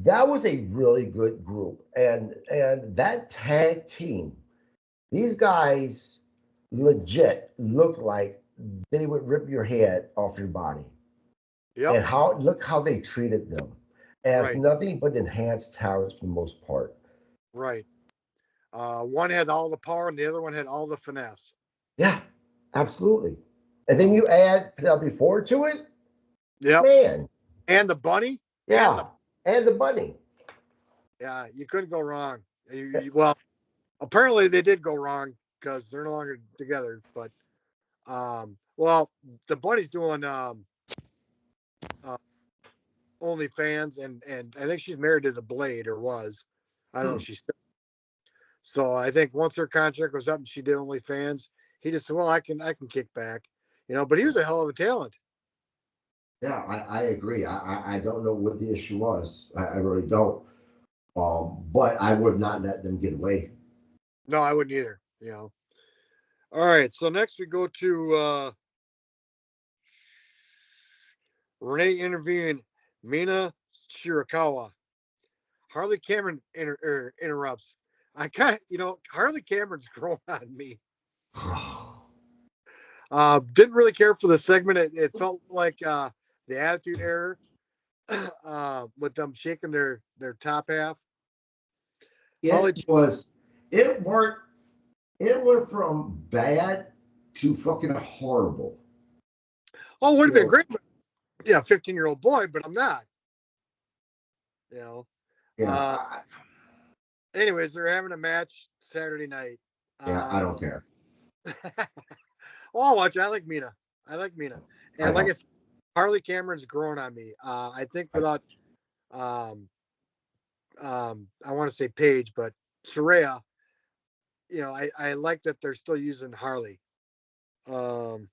A: That was a really good group, and that tag team, these guys legit look like they would rip your head off your body.
B: Yep.
A: And how look how they treated them as
B: Right.
A: nothing but enhanced talents for the most part.
B: Right. One had all the power and the other one had all the finesse.
A: Yeah, absolutely.
B: You
A: And then
B: know.
A: you add Penelope Ford to it,
B: Yep.
A: man.
B: And the bunny. And
A: Yeah,
B: the
A: and the bunny.
B: Yeah. You couldn't go wrong. Well, apparently they did go wrong because they're no longer together. But well, the bunny's doing uh, OnlyFans, and I think she's married to the Blade or was. I don't know
A: Hmm.
B: if she's still. So I think once her contract was up and she did OnlyFans, he just said, "Well, I can kick back," you know. But he was a hell of a talent.
A: Yeah, I agree. I don't know what the issue was. I really don't. But I would not let them get away.
B: No, I wouldn't either. You know. All right. So next we go to Renee interviewing Mina Shirakawa. Harley Cameron interrupts. I kind of, Harley Cameron's growing on me. Didn't really care for the segment. It felt like the Attitude Era with them shaking their top half. Harley,
A: It was it worked it went from bad to fucking horrible.
B: oh, would
A: You
B: have been
A: know,
B: great. But, yeah, 15-year-old boy, but I'm not. You know.
A: yeah,
B: Uh, anyways, they're having a match Saturday night.
A: yeah, I
B: Um,
A: don't care.
B: oh, I'll watch. I like Mina. I like Mina,
A: I
B: and like I
A: don't.
B: said, Harley Cameron's growing on me. I think
A: I,
B: without um, I want to say Paige, but Soraya, I like that they're still using Harley. Um,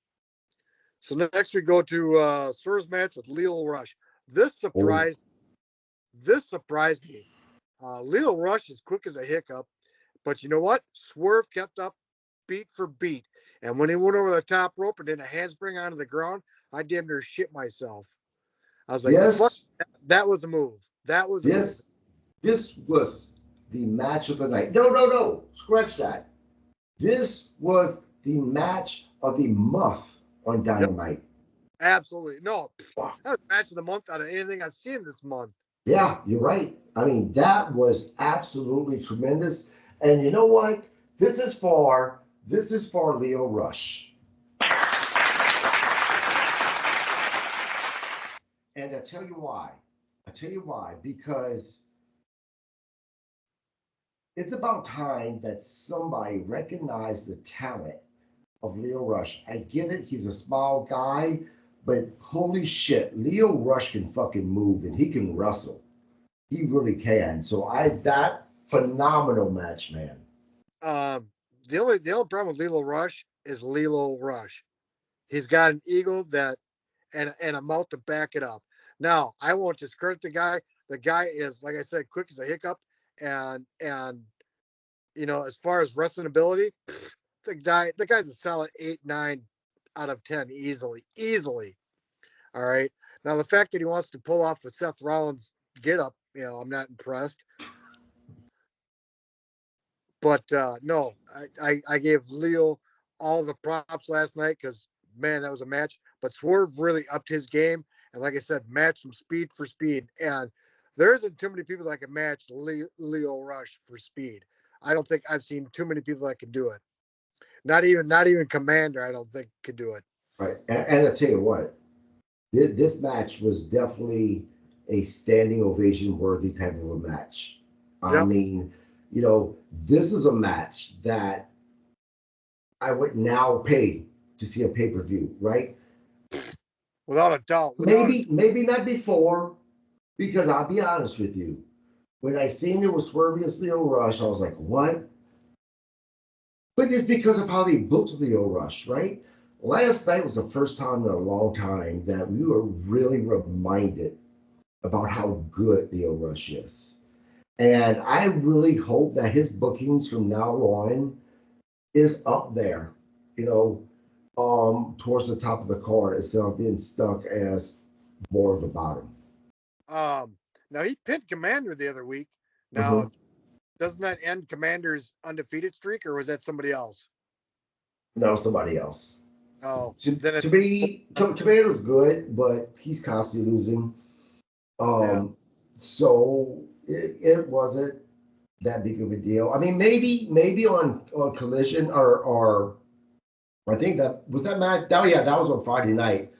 B: so next we go to Swerve's match with Leo Rush. This
A: oh,
B: surprised this surprised me. Leo Rush is quick as a hiccup, but you know what? Swerve kept up beat for beat. And when he went over the top rope and did a handspring onto the ground, I damn near shit myself. I was like, fuck,
A: this
B: that was a move. That was a move.
A: this this was the match of the night. No, no, no. Scratch that. This was the match of the month on
B: Yep,
A: Dynamite.
B: absolutely. No,
A: Wow.
B: that was match of the month out of anything I've seen this month.
A: Yeah, you're right. I mean, that was absolutely tremendous. And you know what? This is for Leo Rush. And I tell you why. I tell you why. Because it's about time that somebody recognized the talent of Leo Rush. I get it, he's a small guy, but holy shit, Leo Rush can fucking move and he can wrestle. He really can. So that phenomenal match, man.
B: Um, the only problem with Lilo Rush is Lilo Rush. He's got an ego that and a mouth to back it up. Now, I won't discredit the guy. The guy is, like I said, quick as a hiccup, and as far as wrestling ability, the guy's a solid 8, 9 out of 10 easily, easily. All right. Now the fact that he wants to pull off a Seth Rollins get up, I'm not impressed. But no, I gave Leo all the props last night because man, that was a match. But Swerve really upped his game, and like I said, matched him speed for speed. And there isn't too many people that can match Leo Rush for speed. I don't think I've seen too many people that can do it. Not even Commander, I don't think could do it.
A: Right. And I tell you what, this match was definitely a standing ovation worthy type of a match. I
B: Yep,
A: mean, this is a match that I would now pay to see a pay-per-view, right?
B: without a doubt, without a
A: Maybe not before, Because I'll be honest with you, when I seen it was Swerve against Leo Rush, I was like, what? But it's because of how they booked Leo Rush, right? Last night was the first time in a long time that we were really reminded about how good Leo Rush is. And I really hope that his bookings from now on is up there, you know, towards the top of the card instead of being stuck as more of the bottom.
B: Um, Now he pinned Commander the other week. Now,
A: Hmm.
B: doesn't that end Commander's undefeated streak, or was that somebody else?
A: No, somebody else.
B: Oh,
A: To,
B: then
A: to
B: it's
A: me, Commander's good, but he's constantly losing.
B: yeah.
A: Um, so it wasn't that big of a deal. I mean, maybe on Collision or I think that was that match. Oh yeah, that was on Friday night.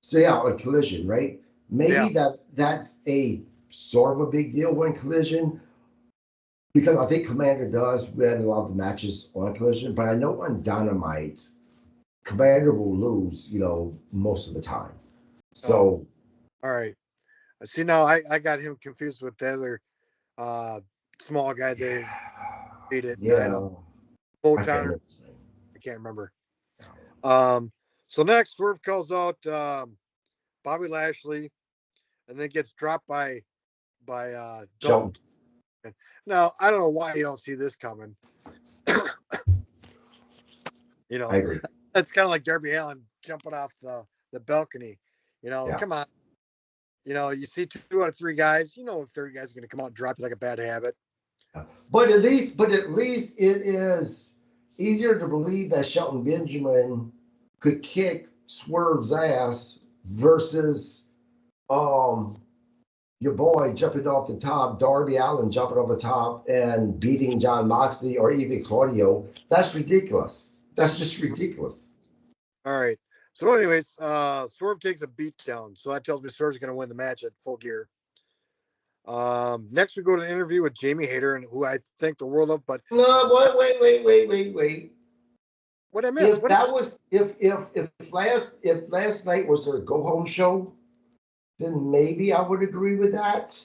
A: So yeah, on Collision, right?
B: Yeah.
A: Maybe that's a sort of a big deal when Collision because I think Commander does win a lot of the matches on Collision, but I know on Dynamite, Commander will lose, most of the time.
B: Oh,
A: So
B: all right. See, now I got him confused with the other uh small guy that beat it. I don't
A: yeah, I can't
B: Photon.
A: remember his name.
B: I can't remember. So next Swerve calls out Bobby Lashley and then gets dropped by Dalton.
A: Shelton,
B: Now I don't know why you don't see this coming. You
A: I
B: know,
A: agree.
B: it's kind of like Darby Allin jumping off the balcony.
A: Yeah.
B: Come on. You see 2 out of 3 guys. The third guy's going to come out and drop you like a bad habit.
A: But at least it is easier to believe that Shelton Benjamin could kick Swerve's ass versus um your boy jumping off the top, Darby Allen jumping off the top and beating John Moxley or even Claudio. That's ridiculous. That's just ridiculous.
B: All right. So, anyways, Swerve takes a beat down. So that tells me Swerve's going to win the match at Full Gear. Next, we go to an interview with Jamie Hayter, and who I think the world of. But
A: No, wait.
B: what I missed?
A: If
B: What?
A: that was if last night was their go home show, then maybe I would agree with that.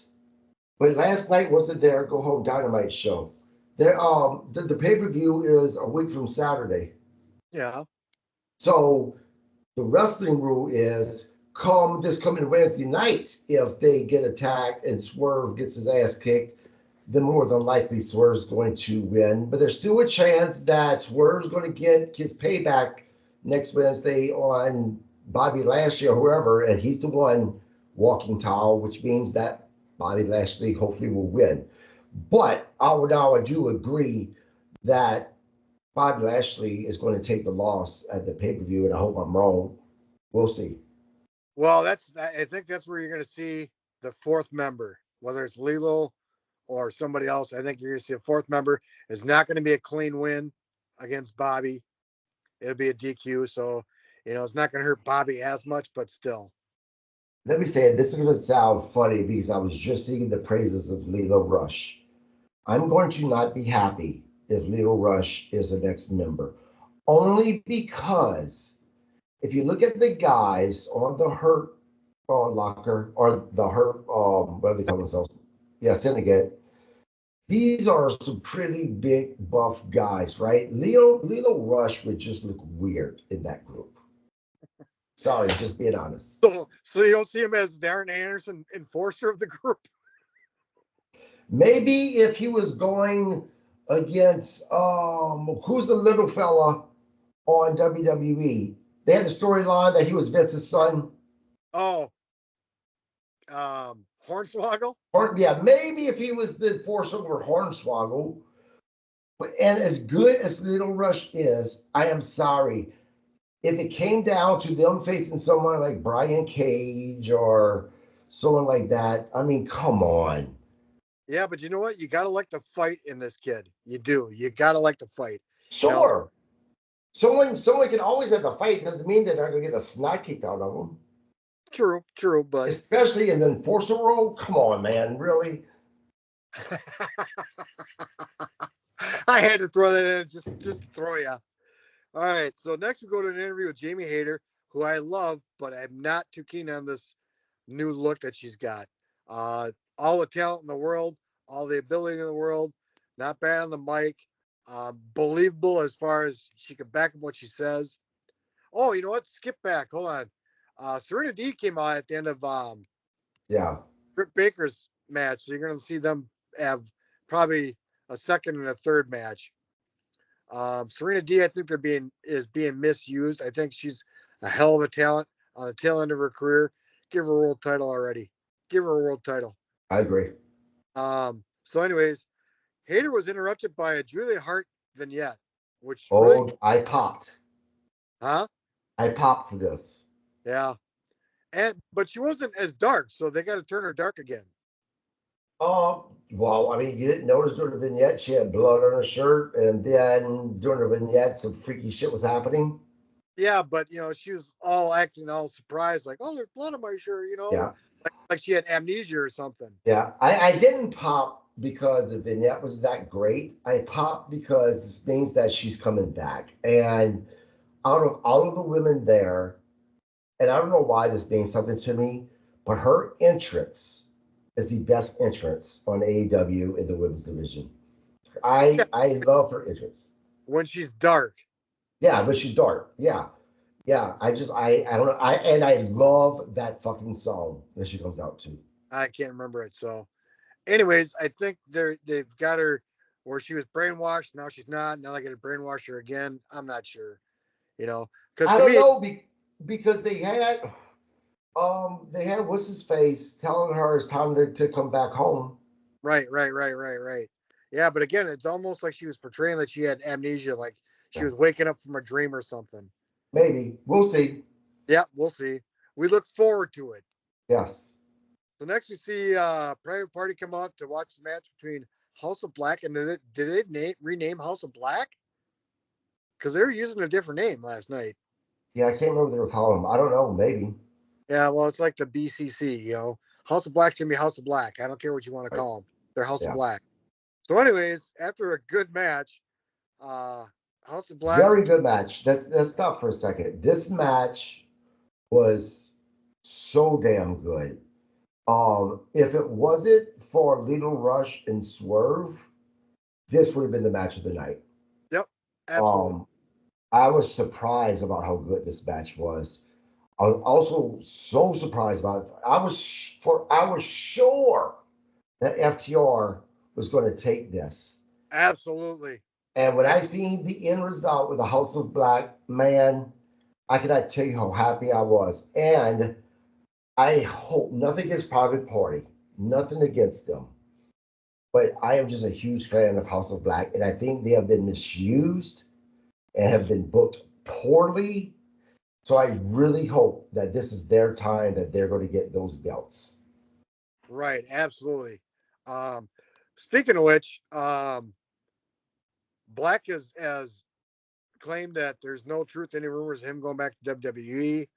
A: But last night wasn't their go home Dynamite show. The pay per view is a week from Saturday.
B: Yeah.
A: So the wrestling rule is come this coming Wednesday night. If they get attacked and Swerve gets his ass kicked, then more than likely Swerve's going to win. But there's still a chance that Swerve's going to get his payback next Wednesday on Bobby Lashley or whoever, and he's the one walking tall, which means that Bobby Lashley hopefully will win. But I do agree that Bobby Lashley is going to take the loss at the pay per view, and I hope I'm wrong. We'll see.
B: Well, I think that's where you're going to see the fourth member, whether it's Lilo or somebody else. I think you're going to see a fourth member. It's not going to be a clean win against Bobby. It'll be a DQ. So, it's not going to hurt Bobby as much, but still.
A: Let me say it. This is going to sound funny because I was just singing the praises of Lilo Rush. I'm going to not be happy if Lilo Rush is the next member, only because if you look at the guys on the Hurt Locker or the Hurt, what do they call themselves? Yeah, Syndicate. These are some pretty big buff guys, right? Lilo Rush would just look weird in that group. Sorry, just being honest.
B: So you don't see him as Darren Anderson, enforcer of the group.
A: Maybe if he was going against who's the little fella on WWE? They had the storyline that he was Vince's son.
B: Oh, Hornswoggle.
A: Or yeah, maybe if he was the force over Hornswoggle. And as good as Little Rush is, I am sorry. If it came down to them facing someone like Brian Cage or someone like that, I mean, come on.
B: Yeah, but you know what? You gotta like the fight in this kid. You do. You gotta like the fight. You know,
A: Sure. Someone can always have the fight. Doesn't mean that they're gonna get the snot kicked out of them.
B: true, but
A: Especially in the enforcer role. Come on, man. Really?
B: I had to throw that in just to throw you. All right. So next we go to an interview with Jamie Hayter, who I love, but I'm not too keen on this new look that she's got. All the talent in the world, all the ability in the world, not bad on the mic, believable as far as she can back up what she says. Oh, you know what? Skip back. Hold on. Serena D came out at the end of
A: Yeah,
B: Britt Baker's match, so you're going to see them have probably a second and a third match. Serena D, I think being misused. I think she's a hell of a talent on the tail end of her career. Give her a world title already. Give her a world title.
A: I agree.
B: So, anyways, Hayter was interrupted by a Julia Hart vignette, which really,
A: Oh, I popped.
B: huh?
A: I popped for this.
B: Yeah, and but she wasn't as dark, so they got to turn her dark again.
A: Well, I mean, you didn't notice during the vignette she had blood on her shirt, and then during the vignette some freaky shit was happening.
B: Yeah, but she was all acting all surprised, like, "Oh, there's blood on my shirt,"
A: Yeah,
B: like she had amnesia or something.
A: yeah. I didn't pop because the vignette was that great. I popped because this means that she's coming back. And out of all of the women there, and I don't know why this means something to me, but her entrance is the best entrance on AEW in the women's division.
B: Yeah,
A: I love her entrance.
B: when she's dark.
A: Yeah, but she's dark. Yeah. Yeah. I don't know. I love that fucking song that she comes out to.
B: I can't remember it. So, anyways, I think they've got her where she was brainwashed. Now she's not. Now they got to brainwash her again. I'm not sure. Because
A: I
B: to
A: don't
B: me,
A: know because they had what's his face telling her it's time to come back home.
B: right. Yeah, but again, it's almost like she was portraying that she had amnesia, like she was waking up from a dream or something.
A: Maybe. We'll see.
B: Yeah, we'll see. We look forward to it.
A: Yes.
B: So next we see Private Party come out to watch the match between House of Black and did they rename House of Black? Because they were using a different name last night.
A: Yeah, I can't remember what they were calling him. I don't know. Maybe.
B: Yeah, well, it's like the BCC, House of Black should be House of Black. I don't care what you want to
A: Right.
B: call them. They're House of
A: Yeah.
B: Black. So, anyways, after a good match, uh, House of Black,
A: Very good match. Let's stop for a second. This match was so damn good. If it wasn't for Little Rush and Swerve, this would have been the match of the night.
B: yep, absolutely.
A: Um, I was surprised about how good this match was. I was also so surprised about it. I was sure that FTR was going to take this.
B: Absolutely.
A: And when I seen the end result with the House of Black, man, I cannot tell you how happy I was. And I hope nothing against Private Party, nothing against them. But I am just a huge fan of House of Black, and I think they have been misused and have been booked poorly. So I really hope that this is their time that they're going to get those belts.
B: Right, absolutely. Um, Speaking of which, Black has claimed that there's no truth to any rumors of him going back to WWE.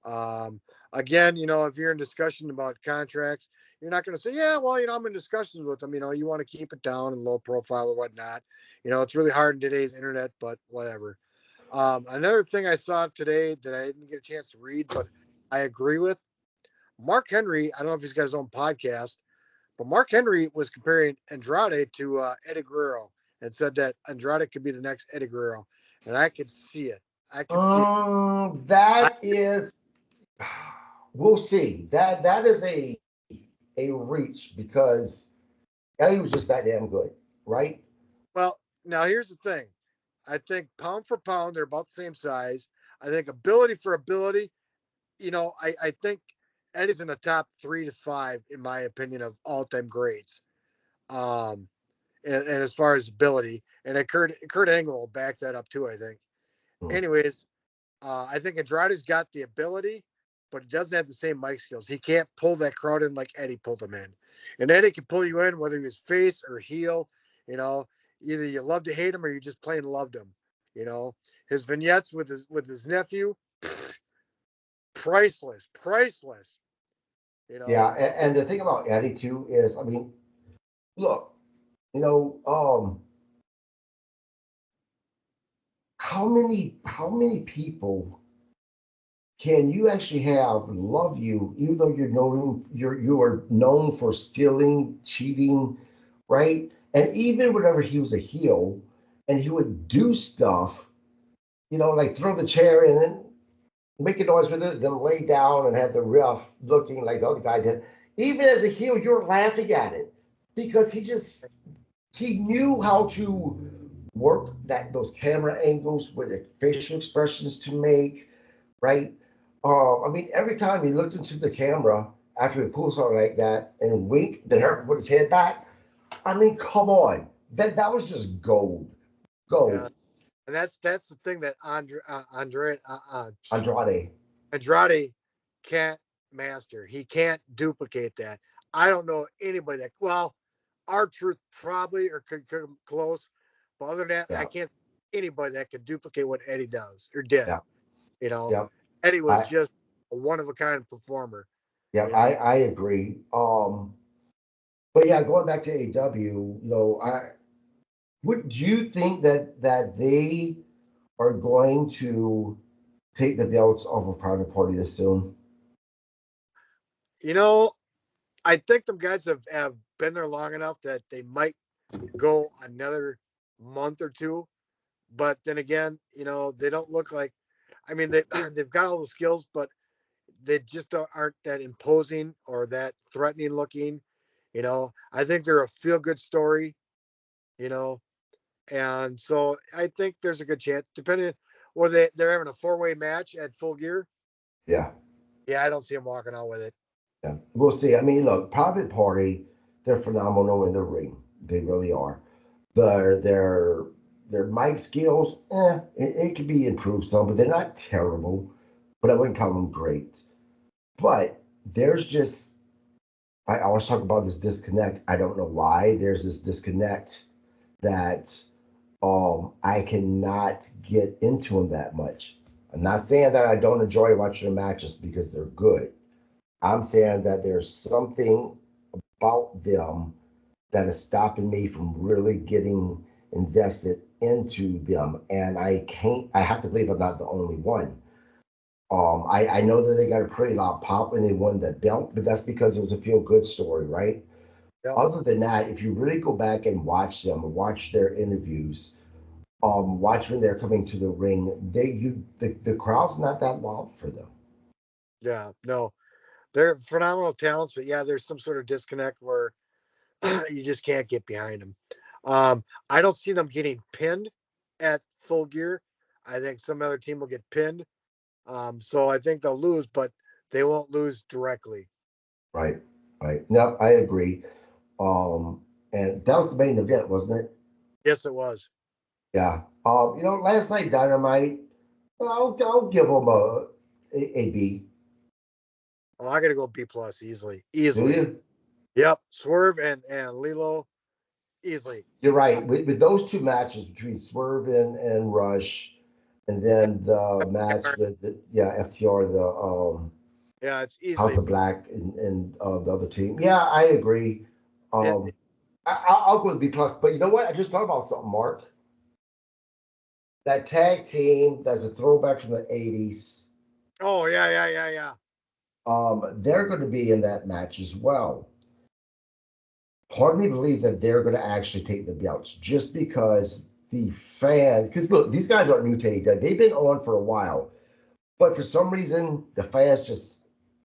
B: Um, Again, if you're in discussion about contracts, you're not going to say, yeah, well, I'm in discussions with them. You want to keep it down and low profile or whatnot. It's really hard in today's internet, but whatever. Another thing I saw today that I didn't get a chance to read, but I agree with Mark Henry. I don't know if he's got his own podcast, but Mark Henry was comparing Andrade to Eddie Guerrero and said that Andrade could be the next Eddie Guerrero. And I could see it. I could see it. I,
A: That is, we'll see. That is a reach because Ellie was just that damn good, right?
B: well, now here's the thing. I think pound for pound, they're about the same size. I think ability for ability, I think Eddie's in the top 3 to 5, in my opinion, of all time greats. Um, and as far as ability, and Kurt Angle will back that up too, I think.
A: Hmm.
B: Anyways, I think Andrade's got the ability, but he doesn't have the same mic skills. He can't pull that crowd in like Eddie pulled them in. And Eddie can pull you in whether he was face or heel. You know, Either you love to hate him or you just plain loved him. You know, his vignettes with his nephew, priceless, priceless. You
A: Yeah,
B: know,
A: and the thing about Eddie too is, I mean, look, you know, how many people can you actually have love you even though you are known for stealing, cheating, right? And even whenever he was a heel and he would do stuff, like throw the chair in and make a noise with it, then lay down and have the ref looking like the other guy did. Even as a heel, you're laughing at it because he knew how to work those camera angles with the facial expressions to make, right? I mean, every time he looked into the camera after he pulls something like that and wink, then Herb put his head back. I mean, come on, that was just gold,
B: Yeah,
A: gold.
B: and that's the thing that
A: Andrade,
B: Andrade can't master. He can't duplicate that. I don't know anybody that. Well, our truth probably or could come close, but other than that, I
A: yeah,
B: can't anybody that could duplicate what Eddie does or did.
A: yeah,
B: You know,
A: yeah.
B: Eddie was
A: I
B: just a one of a kind performer.
A: yeah,
B: You
A: I
B: know,
A: I agree. But yeah, going back to AW, I would you think that they are going to take the belts off of Private Party this soon?
B: you know, I think them guys have been there long enough that they might go another month or two. But then again, they don't look like. I mean, they they've got all the skills, but they just aren't that imposing or that threatening looking. I think they're a feel good story. You know, and so I think there's a good chance, depending, or they're having a 4-way match at Full Gear.
A: Yeah,
B: Yeah, I don't see them walking out with it.
A: yeah. We'll see. I mean, look, Private Party, they're phenomenal in the ring. They really are. Their mic skills, it could be improved some, but they're not terrible. But I wouldn't call them great. But there's just I always talk about this disconnect. I don't know why there's this disconnect that I cannot get into them that much. I'm not saying that I don't enjoy watching the matches because they're good. I'm saying that there's something about them that is stopping me from really getting invested into them. And I have to believe I'm not the only one. I know that they got a pretty loud pop when they won the belt, but that's because it was a feel good story, right?
B: Yep.
A: Other than that, if you really go back and watch them, watch their interviews, watch when they're coming to the ring, the crowd's not that loud for them.
B: Yeah, no, they're phenomenal talents, but yeah, there's some sort of disconnect where you just can't get behind them. I don't see them getting pinned at Full Gear. I think some other team will get pinned. So I think they'll lose, but they won't lose directly.
A: Right, right. No, I agree. Um, and that was the main event, wasn't it?
B: Yes, it was.
A: Yeah. Last night Dynamite, I'll give them a B.
B: Oh, I got to go B plus easily,
A: Do
B: easily.
A: you?
B: Yep, Swerve and Lilo easily.
A: You're
B: Uh,
A: right. With those two matches between Swerve and Rush, and then the match with FTR, the
B: yeah, it's
A: House
B: easily
A: of
B: B.
A: Black and the other team. Yeah, I agree.
B: And
A: I'll go with B plus. But you know what? I just thought about something, Mark. That tag team that's a throwback from the '80s.
B: oh yeah, yeah, yeah, yeah.
A: They're going to be in that match as well. Part of me believes that they're going to actually take the belts just because because look, these guys aren't new to AEW. They've been on for a while, but for some reason, the fans just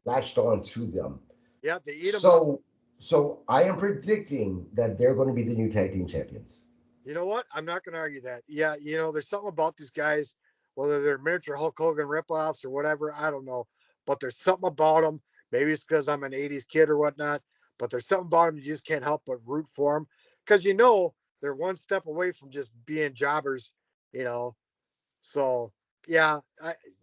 A: latched on to them.
B: Yeah, they eat them up.
A: So I am predicting that they're going to be the new tag team champions.
B: You know what? I'm not going to argue that. Yeah, there's something about these guys, whether they're miniature Hulk Hogan ripoffs or whatever. I don't know, but there's something about them. Maybe it's because I'm an '80s kid or whatnot, but there's something about them you just can't help but root for them because they're one step away from just being jobbers. You know, so yeah,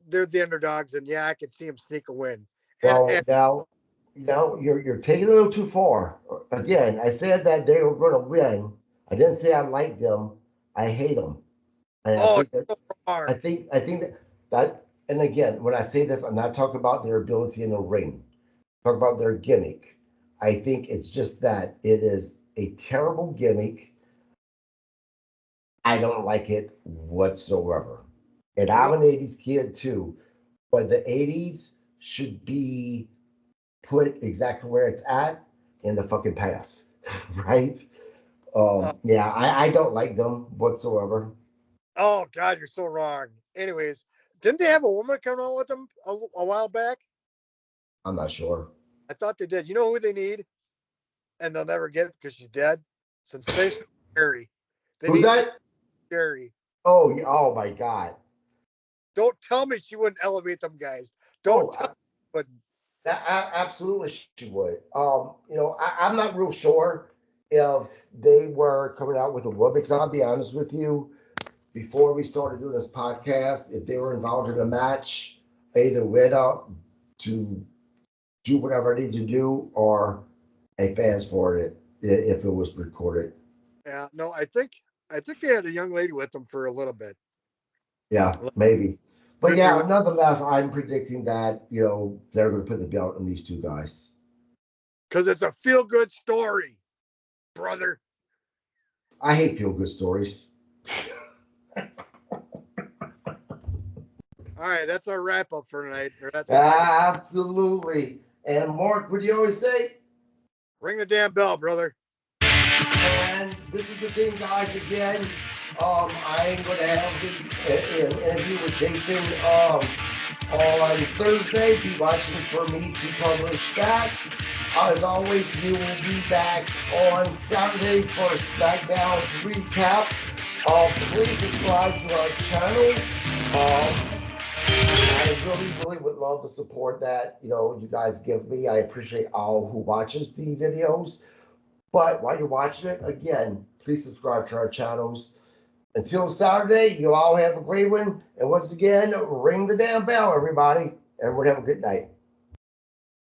B: they're the underdogs, and yeah, I could see them sneak a win. And
A: Well, now you're taking it a little too far. Again, I said that they were going to win. I didn't say I like them. I hate them, and I
B: oh,
A: think that
B: so
A: I
B: far,
A: think I think that and again, when I say this, I'm not talking about their ability in the ring. Talk about their gimmick. I think it's just that it is a terrible gimmick. I don't like it whatsoever. And
B: you
A: I'm
B: know,
A: an '80s kid too. but the 80s should be put exactly where it's at in the fucking past, right?
B: Uh,
A: Yeah, I don't like them whatsoever.
B: oh God, you're so wrong. Anyways, didn't they have a woman come on with them a while back?
A: I'm not sure.
B: I thought they did. You know who they need, and they'll never get it because she's dead. Sensational Sherry. They
A: Who's
B: need
A: that?
B: Sherry.
A: Oh, oh my God.
B: Don't tell me she wouldn't elevate them guys.
A: Oh,
B: Don't tell me, but
A: absolutely she would. I'm not real sure if they were coming out with a woman, because I'll be honest with you, before we started doing this podcast, if they were involved in a match, I either went up to do whatever I need to do or a fast forward it if it was recorded.
B: yeah, no, I think they had a young lady with them for a little bit,
A: Yeah, maybe. But
B: 2 3
A: yeah,
B: weeks,
A: nonetheless, I'm predicting that, they're going to put the belt on these two guys.
B: because it's a feel good story, brother.
A: I hate feel good stories.
B: All right, that's our wrap up for tonight. Or that's what I
A: Absolutely. And Mark, what do you always say?
B: ring the damn bell, brother.
A: And this is the thing, guys. Again, I'm going to have an interview with Jason on Thursday. Be watching for me to publish that. As always, we will be back on Saturday for SmackDown's recap. Please subscribe to our channel. I really, really would love the support that you guys give me. I appreciate all who watches the videos. But while you're watching it, again, please subscribe to our channels. Until Saturday, you all have a great one. And once again, ring the damn bell, everybody. Everyone have a good night.